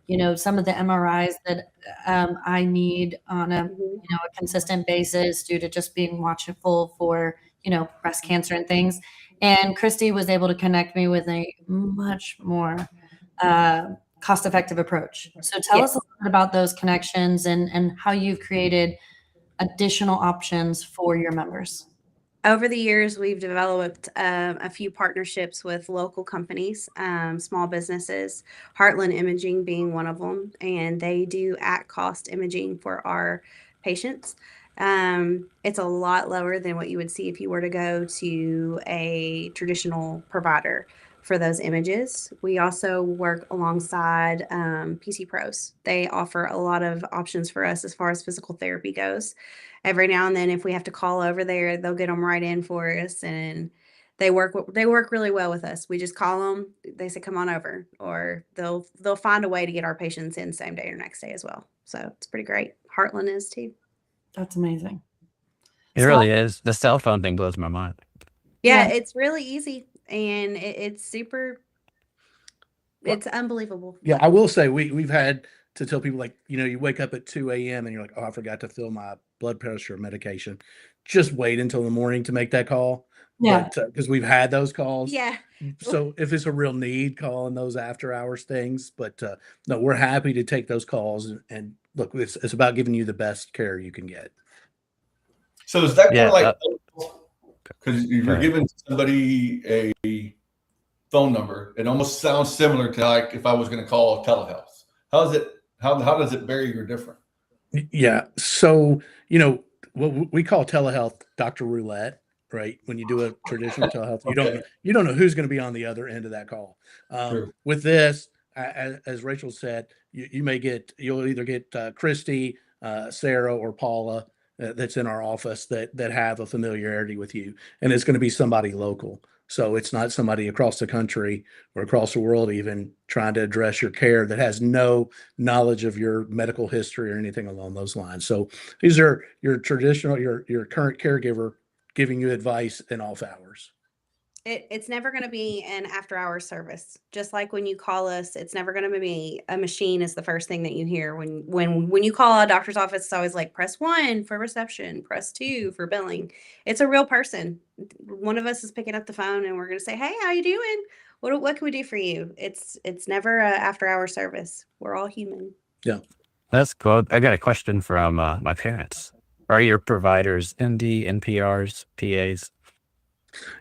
you know, some of the MRIs that I need on a, you know, a consistent basis due to just being watchful for, you know, breast cancer and things. And Christy was able to connect me with a much more cost-effective approach. So tell us a little bit about those connections and how you've created additional options for your members. Over the years, we've developed a few partnerships with local companies, small businesses, Heartland Imaging being one of them, and they do at-cost imaging for our patients. It's a lot lower than what you would see if you were to go to a traditional provider for those images. We also work alongside PC Pros. They offer a lot of options for us as far as physical therapy goes. Every now and then, if we have to call over there, they'll get them right in for us, and they work really well with us. We just call them, they say come on over, or they'll find a way to get our patients in same day or next day as well. So it's pretty great. Heartland is too. That's amazing. It really is. The cell phone thing blows my mind. Yeah, it's really easy, and it's super. It's unbelievable. Yeah, I will say we've had to tell people, like, you know, you wake up at 2 a.m. and you're like, oh, I forgot to fill my blood pressure medication. Just wait until the morning to make that call. Yeah. Because we've had those calls. Yeah. So if it's a real need, calling those after hours things. But no, we're happy to take those calls. And look, it's about giving you the best care you can get. So is that kind of like, because you're giving somebody a phone number, it almost sounds similar to like if I was going to call telehealth. How does it vary or different? Yeah. So, you know, what we call telehealth Dr. Roulette, right? When you do a traditional telehealth, you don't know who's going to be on the other end of that call. With this, as Rachel said, you'll either get Christy, Sarah, or Paula that's in our office that have a familiarity with you, and it's going to be somebody local. So it's not somebody across the country or across the world even trying to address your care that has no knowledge of your medical history or anything along those lines. So these are your traditional, your current caregiver giving you advice in off hours. It's never going to be an after-hours service. Just like when you call us, it's never going to be a machine is the first thing that you hear. When you call a doctor's office, it's always like, press 1 for reception, press 2 for billing. It's a real person. One of us is picking up the phone and we're going to say, hey, how you doing? What can we do for you? It's never a after-hour service. We're all human. Yeah. That's cool. I got a question from my parents. Are your providers ND, NPRs, PAs?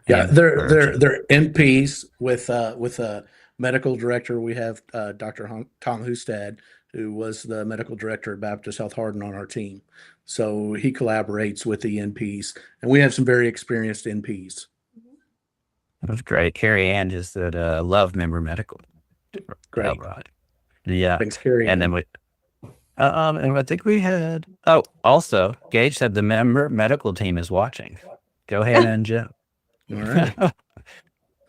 Yeah, And they're NPs with a medical director. We have Dr. Tom Hustad, who was the medical director at Baptist Health Hardin on our team. So he collaborates with the NPs, and we have some very experienced NPs. That's great. Carrie Ann just said, love Member Medical. Great. Right. Yeah. Thanks, Carrie. And then and I think we had, also Gage said the Member Medical team is watching. Go ahead and Jim. All right.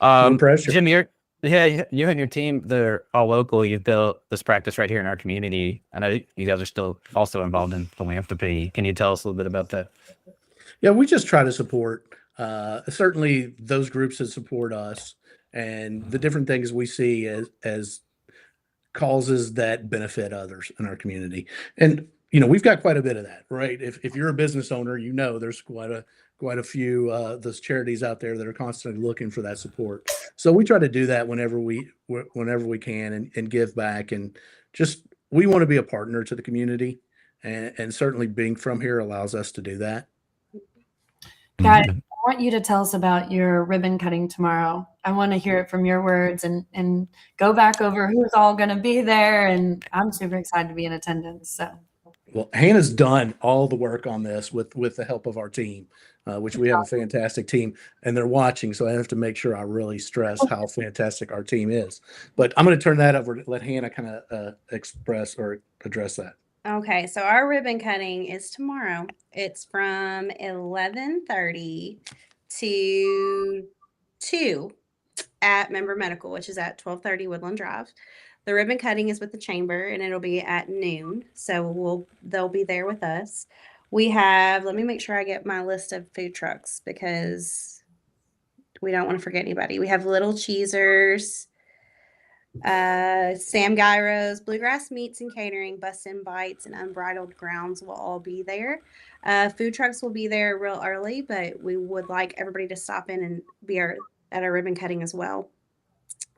No pressure. Jim, you and your team, they're all local. You've built this practice right here in our community. I know you guys are still also involved in philanthropy. Can you tell us a little bit about that? Yeah, we just try to support certainly those groups that support us and the different things we see as causes that benefit others in our community. And we've got quite a bit of that, right? If you're a business owner, there's quite a few those charities out there that are constantly looking for that support. So we try to do that whenever we can and give back, and just we want to be a partner to the community, and certainly being from here allows us to do that. Guys, I want you to tell us about your ribbon cutting tomorrow. I want to hear it from your words and go back over who's all going to be there. And I'm super excited to be in attendance. So, well, Hannah's done all the work on this with the help of our team, which we have a fantastic team, and they're watching. So I have to make sure I really stress how fantastic our team is. But I'm going to turn that over to let Hannah kind of express or address that. Okay, so our ribbon cutting is tomorrow. It's from 11:30 to 2 at Member Medical, which is at 1230 Woodland Drive. The ribbon cutting is with the chamber, and it'll be at noon. So they'll be there with us. We have, let me make sure I get my list of food trucks because we don't want to forget anybody. We have Little Cheesers, Sam Gyro's, Bluegrass Meats and Catering, Bustin' Bites, and Unbridled Grounds will all be there. Food trucks will be there real early, but we would like everybody to stop in and be at our ribbon cutting as well.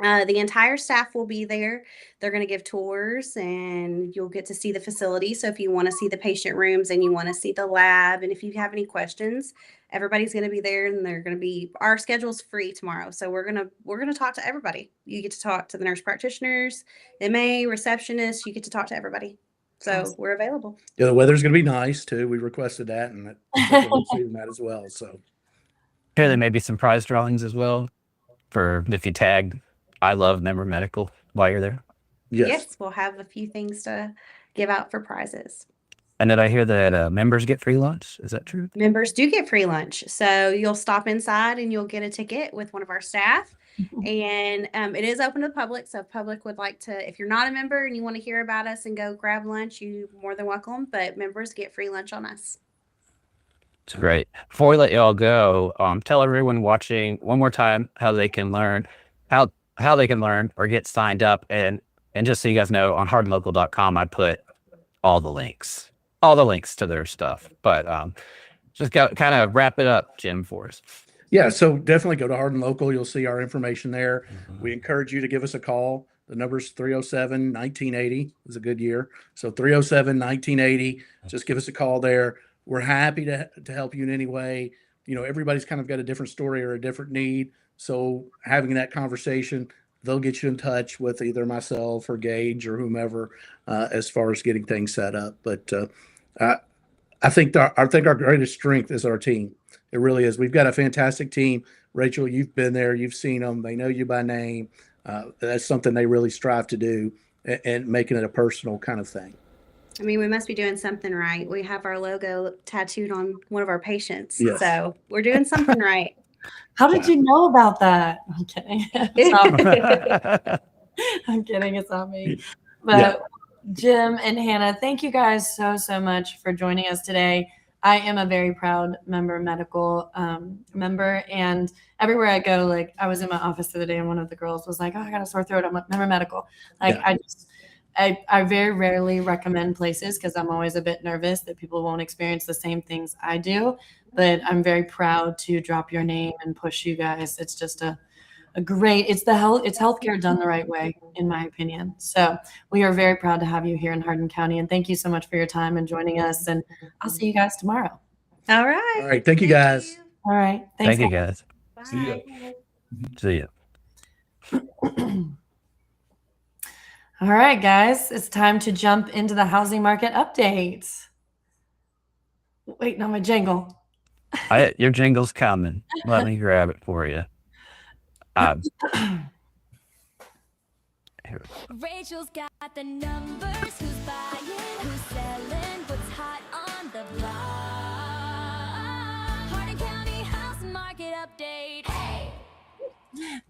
The entire staff will be there. They're going to give tours and you'll get to see the facility. So if you want to see the patient rooms and you want to see the lab, and if you have any questions, everybody's going to be there, and they're going to be, our schedule's free tomorrow. So we're going to talk to everybody. You get to talk to the nurse practitioners, MA, receptionists, you get to talk to everybody. So we're available. Yeah, the weather's going to be nice too. We requested that, and we're receiving that as well. So Here, there may be some prize drawings as well for if you tagged I Love Member Medical while you're there. Yes, we'll have a few things to give out for prizes. And did I hear that members get free lunch? Is that true? Members do get free lunch. So you'll stop inside and you'll get a ticket with one of our staff. And it is open to the public. So if public would like to, if you're not a member and you want to hear about us and go grab lunch, you're more than welcome. But members get free lunch on us. It's great. Before we let you all go, tell everyone watching one more time how they can learn, how they can learn or get signed up. And just so you guys know, on hardinlocal.com, I put all the links to their stuff. But just kind of wrap it up, Jim, for us. Yeah, so definitely go to Hardin Local. You'll see our information there. We encourage you to give us a call. The number's 307-1980. It was a good year. So 307-1980. Just give us a call there. We're happy to help you in any way. Everybody's kind of got a different story or a different need. So having that conversation, they'll get you in touch with either myself or Gage or whomever as far as getting things set up. But I think our greatest strength is our team. It really is. We've got a fantastic team. Rachel, you've been there. You've seen them. They know you by name. That's something they really strive to do, and making it a personal kind of thing. I mean, we must be doing something right. We have our logo tattooed on one of our patients. Yes. So we're doing something right. How did you know about that? I'm kidding. It's not me. I'm kidding. It's not me. But Jim and Hannah, thank you guys so much for joining us today. I am a very proud Member Medical member, and everywhere I go, like I was in my office the other day and one of the girls was like, "Oh, I got a sore throat." I'm like, Member Medical. Like Yeah. I very rarely recommend places because I'm always a bit nervous that people won't experience the same things I do. But I'm very proud to drop your name and push you guys. It's just a great, it's healthcare done the right way, in my opinion. So we are very proud to have you here in Hardin County. And thank you so much for your time and joining us. And I'll see you guys tomorrow. All right. All right. Thank you, guys. All right. Thanks. Thank you, guys. See ya. See ya. All right, guys, it's time to jump into the housing market update. Wait, no, my jingle. Your jingle's coming. Let me grab it for you. Rachel's got the numbers. Who's buying? Who's selling? What's hot on the block? Hardin County housing market update. Hey.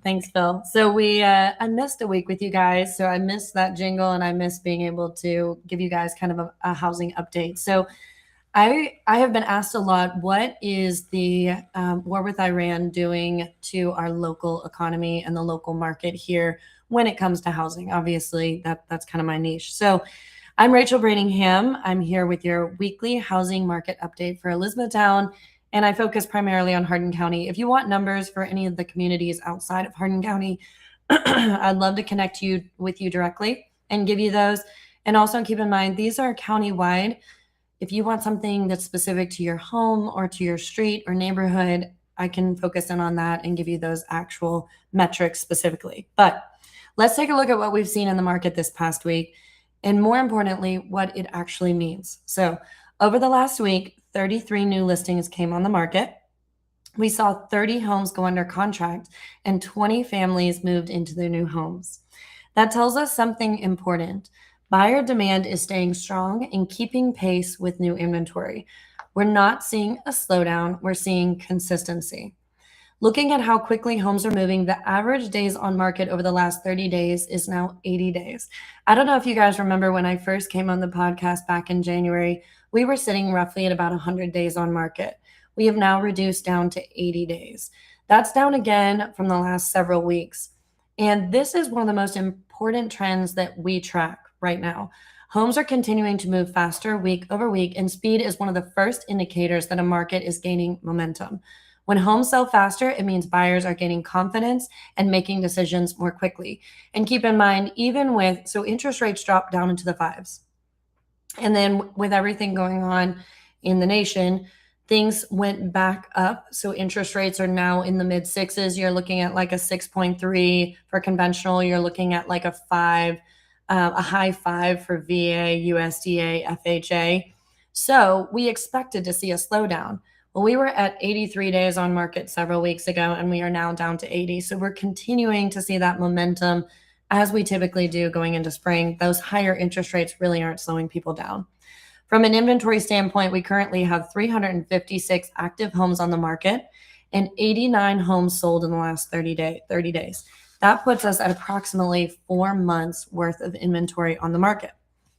Thanks, Phil. So I missed a week with you guys. So I missed that jingle and I missed being able to give you guys kind of a housing update. So I have been asked a lot, what is the war with Iran doing to our local economy and the local market here when it comes to housing? Obviously, that's kind of my niche. So I'm Rachel Branningham. I'm here with your weekly housing market update for Elizabethtown, and I focus primarily on Hardin County. If you want numbers for any of the communities outside of Hardin County, I'd love to connect with you directly and give you those. And also keep in mind, these are countywide. If you want something that's specific to your home or to your street or neighborhood, I can focus in on that and give you those actual metrics specifically. But let's take a look at what we've seen in the market this past week, and more importantly, what it actually means. So over the last week, 33 new listings came on the market. We saw 30 homes go under contract and 20 families moved into their new homes. That tells us something important. Buyer demand is staying strong and keeping pace with new inventory. We're not seeing a slowdown, we're seeing consistency. Looking at how quickly homes are moving, the average days on market over the last 30 days is now 80 days. I don't know if you guys remember when I first came on the podcast back in January, we were sitting roughly at about 100 days on market. We have now reduced down to 80 days. That's down again from the last several weeks. And this is one of the most important trends that we track right now. Homes are continuing to move faster week over week, and speed is one of the first indicators that a market is gaining momentum. When homes sell faster, it means buyers are gaining confidence and making decisions more quickly. And keep in mind, so interest rates dropped down into the 5s. And then with everything going on in the nation, things went back up. So interest rates are now in the mid 6s. You're looking at like a 6.3 for conventional. You're looking at like a 5. A high 5 for VA, USDA, FHA. So we expected to see a slowdown. Well, we were at 83 days on market several weeks ago, and we are now down to 80. So we're continuing to see that momentum as we typically do going into spring. Those higher interest rates really aren't slowing people down. From an inventory standpoint, we currently have 356 active homes on the market and 89 homes sold in the last 30 days. That puts us at approximately 4 months worth of inventory on the market.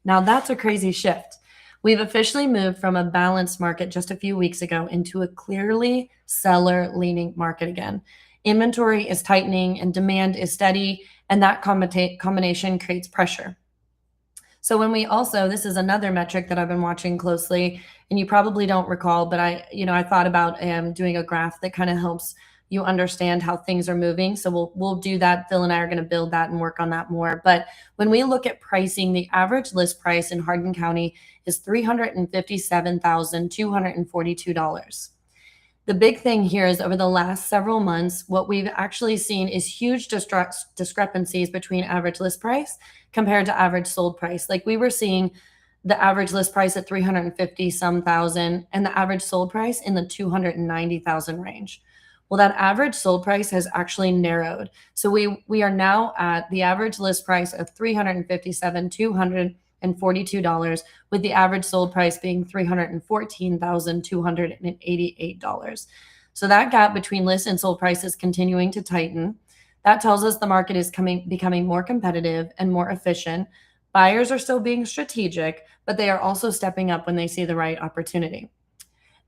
Now that's a crazy shift. We've officially moved from a balanced market just a few weeks ago into a clearly seller-leaning market again. Inventory is tightening and demand is steady, and that combination creates pressure. So this is another metric that I've been watching closely, and you probably don't recall, but I thought about doing a graph that kind of helps you understand how things are moving. So we'll do that. Phil and I are going to build that and work on that more. But when we look at pricing, the average list price in Hardin County is $357,242. The big thing here is over the last several months, what we've actually seen is huge discrepancies between average list price compared to average sold price. Like we were seeing the average list price at 350 some thousand and the average sold price in the 290,000 range. Well, that average sold price has actually narrowed. So we are now at the average list price of $357,242, with the average sold price being $314,288. So that gap between list and sold price is continuing to tighten. That tells us the market is becoming more competitive and more efficient. Buyers are still being strategic, but they are also stepping up when they see the right opportunity.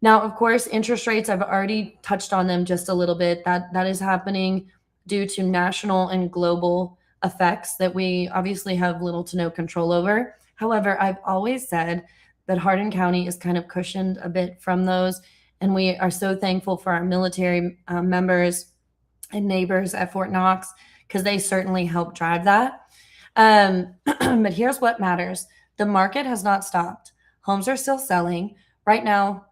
Now, of course, interest rates, I've already touched on them just a little bit. That is happening due to national and global effects that we obviously have little to no control over. However, I've always said that Hardin County is kind of cushioned a bit from those, and we are so thankful for our military members and neighbors at Fort Knox because they certainly help drive that. But here's what matters. The market has not stopped. Homes are still selling right now,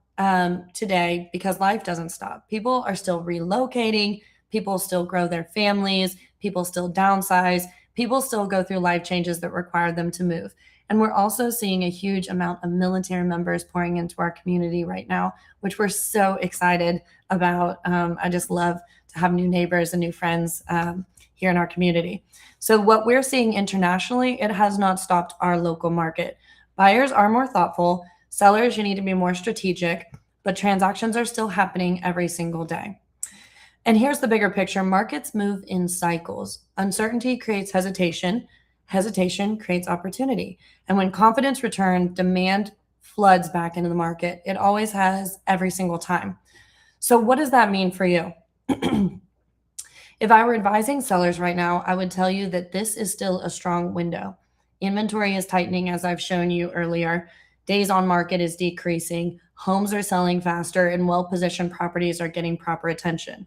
today, because life doesn't stop. People are still relocating. People still grow their families. People still downsize. People still go through life changes that require them to move. And we're also seeing a huge amount of military members pouring into our community right now, which we're so excited about. I just love to have new neighbors and new friends here in our community. So what we're seeing internationally, it has not stopped our local market. Buyers are more thoughtful. Sellers, you need to be more strategic, but transactions are still happening every single day. And here's the bigger picture. Markets move in cycles. Uncertainty creates hesitation. Hesitation creates opportunity. And when confidence returns, demand floods back into the market. It always has every single time. So what does that mean for you? If I were advising sellers right now, I would tell you that this is still a strong window. Inventory is tightening, as I've shown you earlier. Days on market is decreasing. Homes are selling faster, and well-positioned properties are getting proper attention.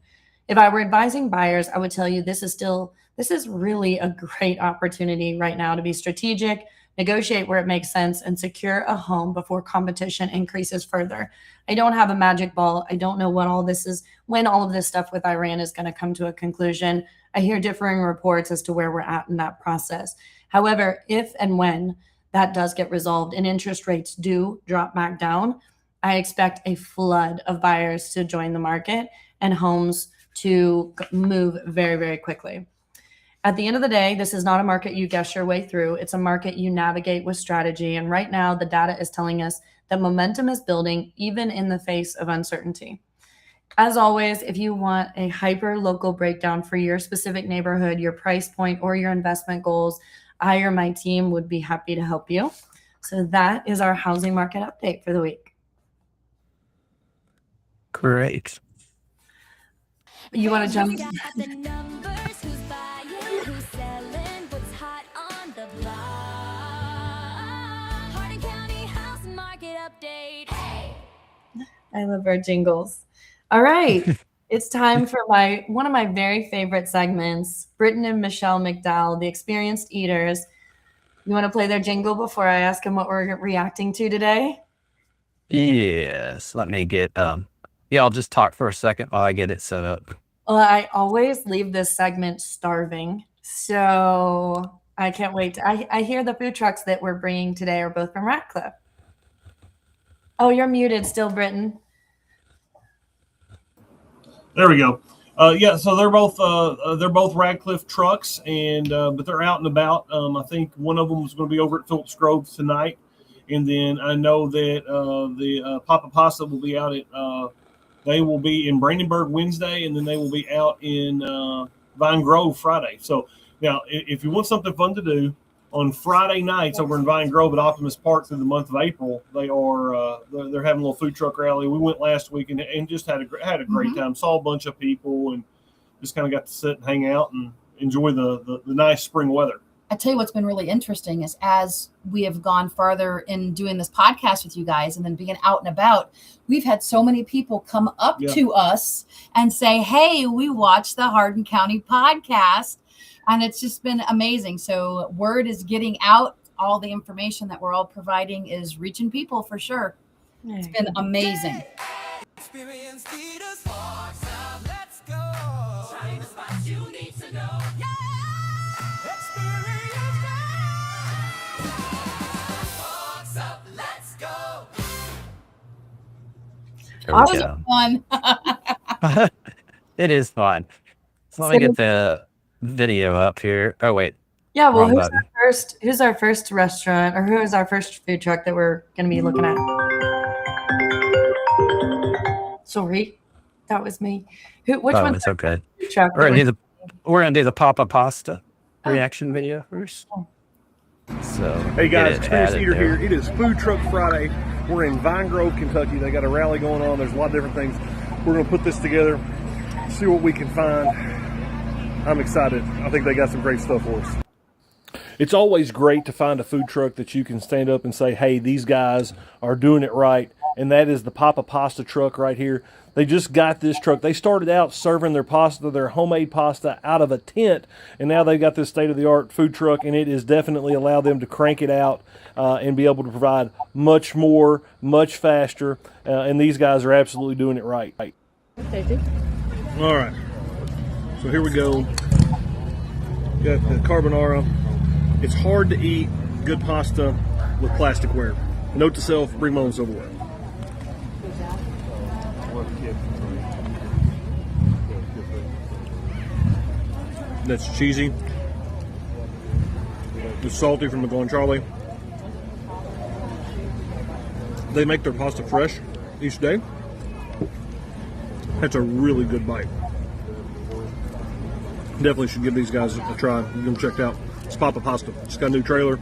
If I were advising buyers, I would tell you this is really a great opportunity right now to be strategic, negotiate where it makes sense, and secure a home before competition increases further. I don't have a magic ball. I don't know when all of this stuff with Iran is going to come to a conclusion. I hear differing reports as to where we're at in that process. However, if and when that does get resolved and interest rates do drop back down, I expect a flood of buyers to join the market and homes to move very, very quickly. At the end of the day, this is not a market you guess your way through. It's a market you navigate with strategy. And right now, the data is telling us that momentum is building even in the face of uncertainty. As always, if you want a hyper-local breakdown for your specific neighborhood, your price point, or your investment goals, I or my team would be happy to help you. So that is our housing market update for the week. Great. You want to jump? Got the numbers, who's buying, who's selling, what's hot on the block. Hardin County housing market update. Hey. I love our jingles. All right. It's time for one of my very favorite segments, Britton and Michelle McDowell, the experienced eaters. You want to play their jingle before I ask them what we're reacting to today? Yes. Let me get I'll just talk for a second while I get it set up. Well, I always leave this segment starving, so I can't wait. I hear the food trucks that we're bringing today are both from Ratcliffe. Oh, you're muted still, Britton. There we go. So they're both Radcliffe trucks, and but they're out and about. I think one of them is going to be over at Phillips Grove tonight, and then I know that the Papa Pasta will be out at. They will be in Brandenburg Wednesday, and then they will be out in Vine Grove Friday. So now, if you want something fun to do on Friday nights over in Vine Grove at Optimus Park through the month of April, they're having a little food truck rally. We went last week and just had a great time. Saw a bunch of people and just kind of got to sit and hang out and enjoy the nice spring weather. I tell you what's been really interesting is as we have gone farther in doing this podcast with you guys and then being out and about, we've had so many people come up to us and say, hey, we watched the Hardin County podcast. And it's just been amazing. So word is getting out. All the information that we're all providing is reaching people for sure. It's been amazing. Experience leaders, walks up, let's go. Trying the spots you need to know. Yeah! Experience walks up, let's go. Fun. It is fun. So let me get the video up here. Oh wait. Yeah, well, who's our first restaurant, or who is our first food truck that we're going to be looking at? Sorry, that was me. Which one? It's okay. Food truck We're gonna do the Papa Pasta reaction video first. So Hey guys, get it Experience added Eater there. here. It is Food Truck Friday. We're in Vine Grove, Kentucky. They got a rally going on. There's a lot of different things. We're going to put this together, see what we can find. I'm excited. I think they got some great stuff for us. It's always great to find a food truck that you can stand up and say, hey, these guys are doing it right. And that is the Papa Pasta truck right here. They just got this truck. They started out serving their pasta, their homemade pasta, out of a tent, and now they've got this state-of-the-art food truck, and it has definitely allowed them to crank it out and be able to provide much more, much faster, and these guys are absolutely doing it right. All right, so here we go. Got the carbonara. It's hard to eat good pasta with plasticware. Note to self, bring my own silverware. That's cheesy. It's salty from the guanciale. They make their pasta fresh each day. That's a really good bite. Definitely should give these guys a try. Get them checked out. It's Papa Pasta. It's got a new trailer.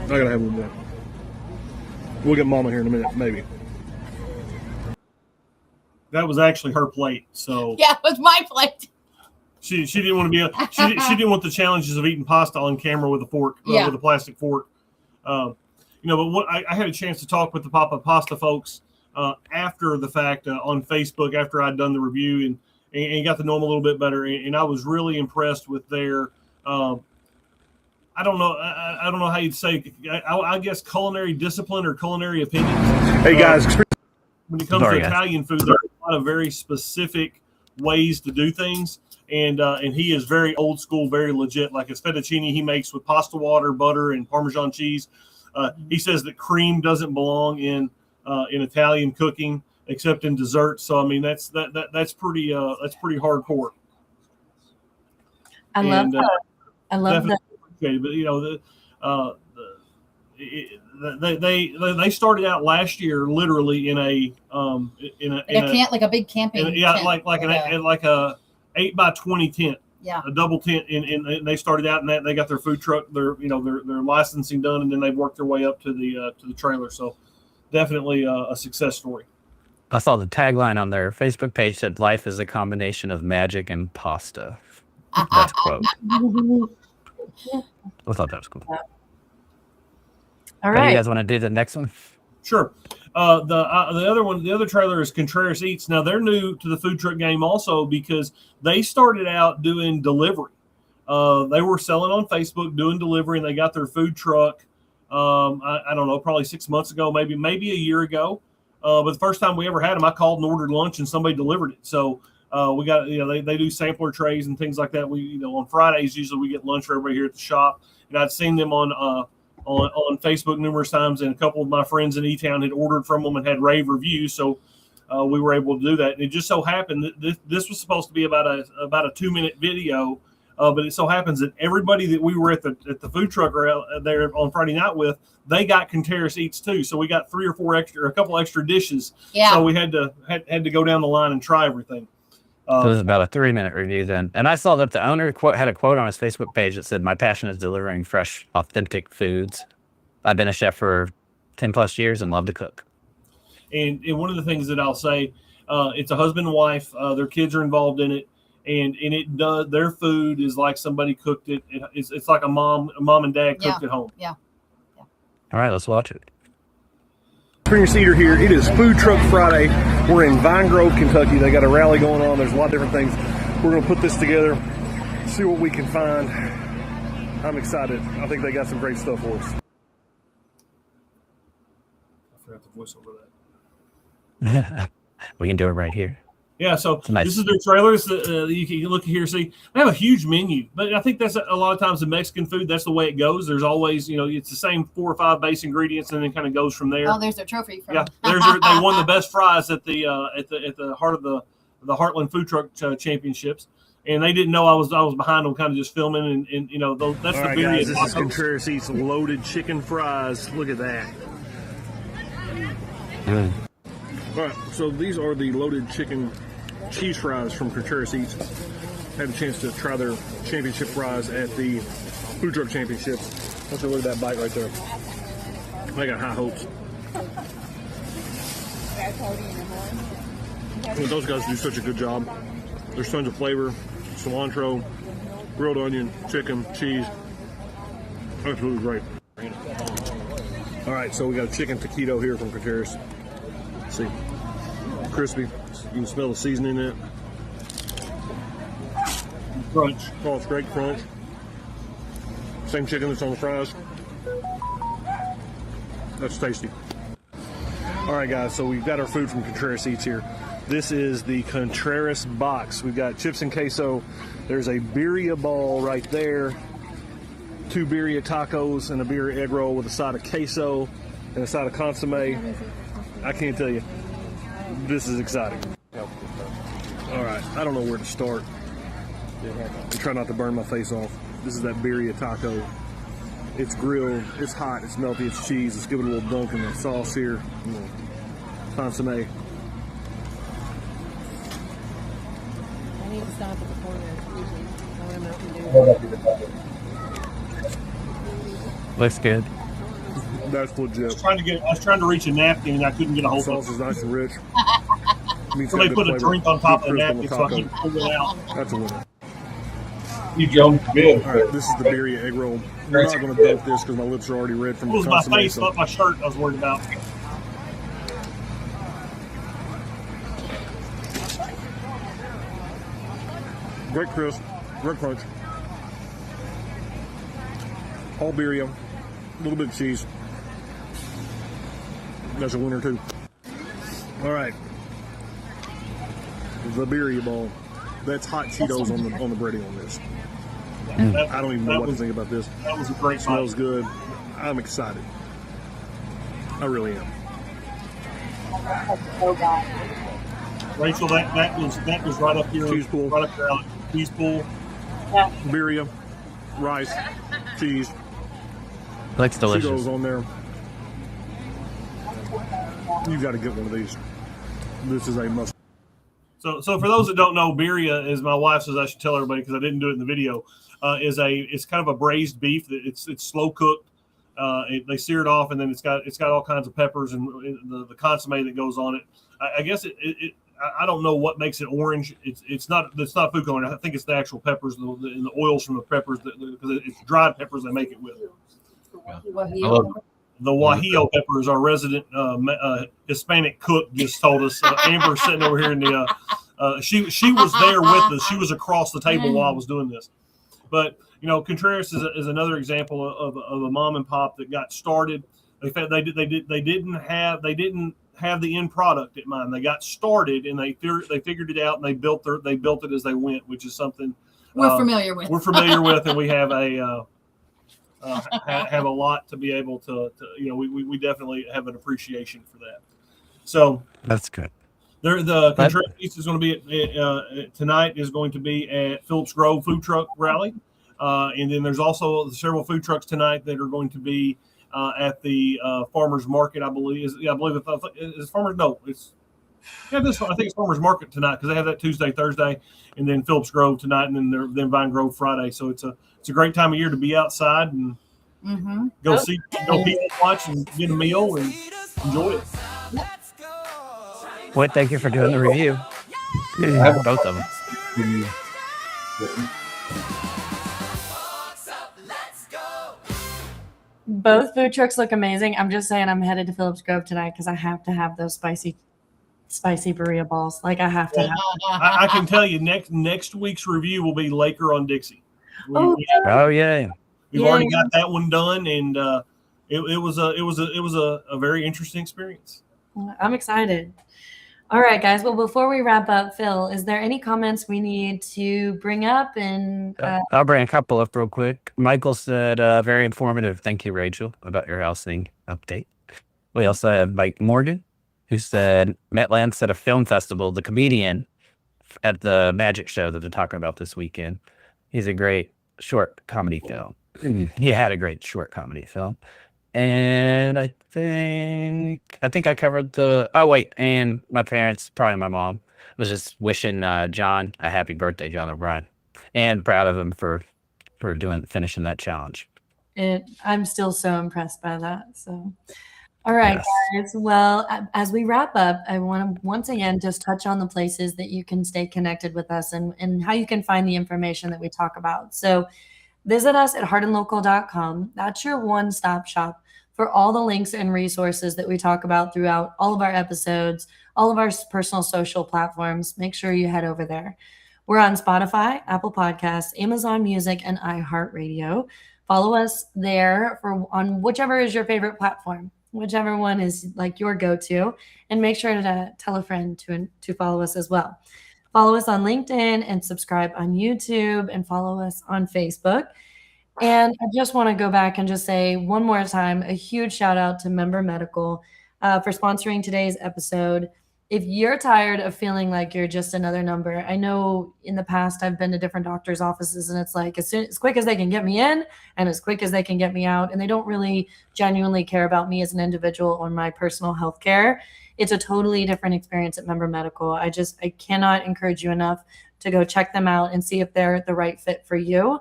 I gotta have one more. We'll get Mama here in a minute, maybe. That was actually her plate, so Yeah, it was my plate. she didn't want to be. She didn't want the challenges of eating pasta on camera with a fork, Yeah. with a plastic fork. But what I had a chance to talk with the Papa Pasta folks after the fact on Facebook after I'd done the review and got to know them a little bit better, and I was really impressed with their. I don't know how you'd say. I guess culinary discipline or culinary opinions. Hey guys, when it comes to Italian food, there's a lot of very specific ways to do things, and he is very old school, very legit. Like his fettuccine he makes with pasta water, butter, and Parmesan cheese. He says that cream doesn't belong in Italian cooking except in desserts. So I mean that's pretty hardcore. I love that. I love that. But they started out last year literally in a tent, like a big camping tent. like a 8x20 tent. Yeah. A double tent, and they started out in that. They got their food truck, their licensing done, and then they've worked their way up to the trailer. So definitely a success story. I saw the tagline on their Facebook page said, "Life is a combination of magic and pasta." That's a quote. I thought that was cool. All Do right. you guys want to do the next one? Sure. The other trailer is Contreras Eats. Now they're new to the food truck game also because they started out doing delivery. They were selling on Facebook, doing delivery, and they got their food truck. I don't know, probably 6 months ago, maybe a year ago. But the first time we ever had them, I called and ordered lunch, and somebody delivered it. So we got they do sampler trays and things like that. We on Fridays usually we get lunch for everybody here at the shop, and I'd seen them on Facebook numerous times, and a couple of my friends in E-Town had ordered from them and had rave reviews, so we were able to do that. And it just so happened that this was supposed to be about a 2-minute video, but it so happens that everybody that we were at the food truck there on Friday night with, they got Contreras Eats too. So we got a couple extra dishes. Yeah. So we had to go down the line and try everything. So it was about a 3-minute review then. And I saw that the owner had a quote on his Facebook page that said, "My passion is delivering fresh, authentic foods. I've been a chef for 10 plus years and love to cook." And one of the things that I'll say, it's a husband and wife. Their kids are involved in it. And it does. Their food is like somebody cooked it. It's like a mom and dad cooked at home. Yeah. All right, let's watch it. Experience Eater here. It is Food Truck Friday. We're in Vine Grove, Kentucky. They got a rally going on. There's a lot of different things. We're going to put this together, see what we can find. I'm excited. I think they got some great stuff for us. I forgot to voice over that. We can do it right here. Yeah, so nice. This is their trailers. You can look here, see. They have a huge menu, but I think that's a lot of times in Mexican food, that's the way it goes. There's always, it's the same 4 or 5 base ingredients, and then kind of goes from there. Oh, there's their trophy. Yeah, they won the best fries at the heart of the Heartland Food Truck Championships, and they didn't know I was behind them, kind of just filming, and that's the beauty. Guys, this is Contreras Eats loaded chicken fries. Look at that. Mm. All right, so these are the loaded chicken cheese fries from Contreras Eats. had a chance to try their championship fries at the Food Truck Championships. Let's look at that bite right there. I got high hopes. Well, those guys do such a good job. There's tons of flavor, cilantro, grilled onion, chicken, cheese. Absolutely great. All right, so we got a chicken taquito here from Contreras. See, crispy. You can smell the seasoning in it. Crunch. Oh, it's great crunch. Same chicken that's on the fries. That's tasty. All right, guys, so we've got our food from Contreras Eats here. This is the Contreras box. We've got chips and queso. There's a birria ball right there. 2 birria tacos and a birria egg roll with a side of queso and a side of consomme. I can't tell you. This is exciting. All right, I don't know where to start. And try not to burn my face off. This is that birria taco. It's grilled, it's hot, it's melty, it's cheese. Let's give it a little dunk in the sauce here. Consomme. I need to stop at the corner. Looks good. That's legit. I was trying to reach a napkin and I couldn't get a hold of it. Sauce is nice and rich. Somebody put a drink on top of the napkin so I can pull it out. That's a winner. You Joe, good. All right, this is the birria egg roll. We're not going to dunk this because my lips are already red from It the was my consomme. face, not my shirt I was worried about. Great crisp, great crunch. All birria, a little bit of cheese. That's a winner too. All right, the birria ball. That's hot Cheetos on the breading on this. I don't even know what to think about this. That was a great Smells good. I'm excited. I really am. Rachel, that was right up here. Cheese pool. Right up your alley. Cheese pool. Birria, rice, cheese. Looks delicious. Cheetos on there. You've got to get one of these. This is a must. So for those that don't know, birria, as my wife says I should tell everybody because I didn't do it in the video, it's kind of a braised beef. It's slow cooked. They sear it off, and then it's got all kinds of peppers and the consomme that goes on it. I guess I don't know what makes it orange. It's not food coloring. I think it's the actual peppers and the oils from the peppers because it's dried peppers they make it with. The Guajillo peppers, our resident Hispanic cook just told us. Amber's sitting over here in the. She was there with us. She was across the table while I was doing this. But Contreras is another example of a mom and pop that got started. They didn't have the end product in mind. They got started and they figured it out and they built it as they went, which is something we're familiar with. We're familiar with, and we have have a lot to be able to we definitely have an appreciation for that. So that's good. The Contreras is going to be tonight is going to be at Phillips Grove Food Truck Rally, and then there's also several food trucks tonight that are going to be at the farmers market. I believe it's farmers. No, I think it's farmers market tonight because they have that Tuesday, Thursday, and then Phillips Grove tonight, and then Vine Grove Friday. So it's a great time of year to be outside and go people watch and get a meal and enjoy it. Well, thank you for doing the review. Both of them. Both food trucks look amazing. I'm just saying I'm headed to Phillips Grove tonight because I have to have those spicy burrito balls. Like I have to have them. I can tell you next week's review will be Laker on Dixie. Oh yeah. We've already got that one done, and it was a very interesting experience. I'm excited. All right, guys. Well, before we wrap up, Phil, is there any comments we need to bring up? And I'll bring a couple up real quick. Michael said, very informative. Thank you, Rachel, about your housing update. We also have Mike Morgan, who said, Matt Lance at a film festival, the comedian at the magic show that they're talking about this weekend. He's a great short comedy film. He had a great short comedy film. And I think I covered and my parents, probably my mom, was just wishing John a happy birthday, John O'Brien. and proud of them for finishing that challenge. I'm still so impressed by that. So, all right, Yes. guys. Well, as we wrap up, I want to once again just touch on the places that you can stay connected with us and how you can find the information that we talk about. So visit us at hardinlocal.com. That's your one-stop shop for all the links and resources that we talk about throughout all of our episodes, all of our personal social platforms. Make sure you head over there. We're on Spotify, Apple Podcasts, Amazon Music, and iHeartRadio. Follow us there on whichever is your favorite platform, whichever one is like your go-to, and make sure to tell a friend to follow us as well. Follow us on LinkedIn and subscribe on YouTube and follow us on Facebook. And I just want to go back and just say one more time, a huge shout out to Member Medical for sponsoring today's episode. If you're tired of feeling like you're just another number, I know in the past I've been to different doctors' offices and it's like as quick as they can get me in and as quick as they can get me out, and they don't really genuinely care about me as an individual or my personal health care. It's a totally different experience at Member Medical. I cannot encourage you enough to go check them out and see if they're the right fit for you.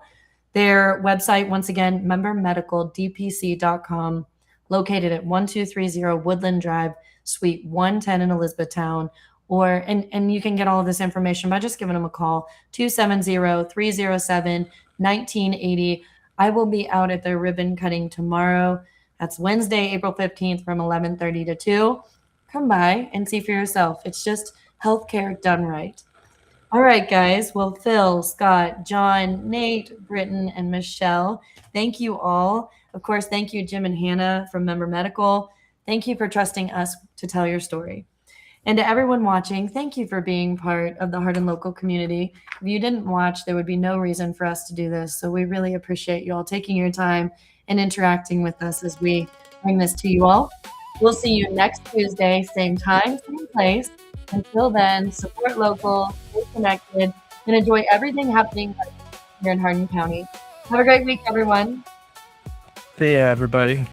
Their website, once again, membermedicaldpc.com, located at 1230 Woodland Drive, Suite 110 in Elizabethtown. And you can get all of this information by just giving them a call, 270-307-1980. I will be out at their ribbon cutting tomorrow. That's Wednesday, April 15th from 11:30 to 2. Come by and see for yourself. It's just healthcare done right. All right, guys. Well, Phil, Scott, John, Nate, Britton, and Michelle, thank you all. Of course, thank you, Jim and Hannah from Member Medical. Thank you for trusting us to tell your story. And to everyone watching, thank you for being part of the Hardin Local community. If you didn't watch, there would be no reason for us to do this. So we really appreciate you all taking your time and interacting with us as we bring this to you all. We'll see you next Tuesday, same time, same place. Until then, support local, stay connected, and enjoy everything happening here in Hardin County. Have a great week, everyone. See ya, everybody.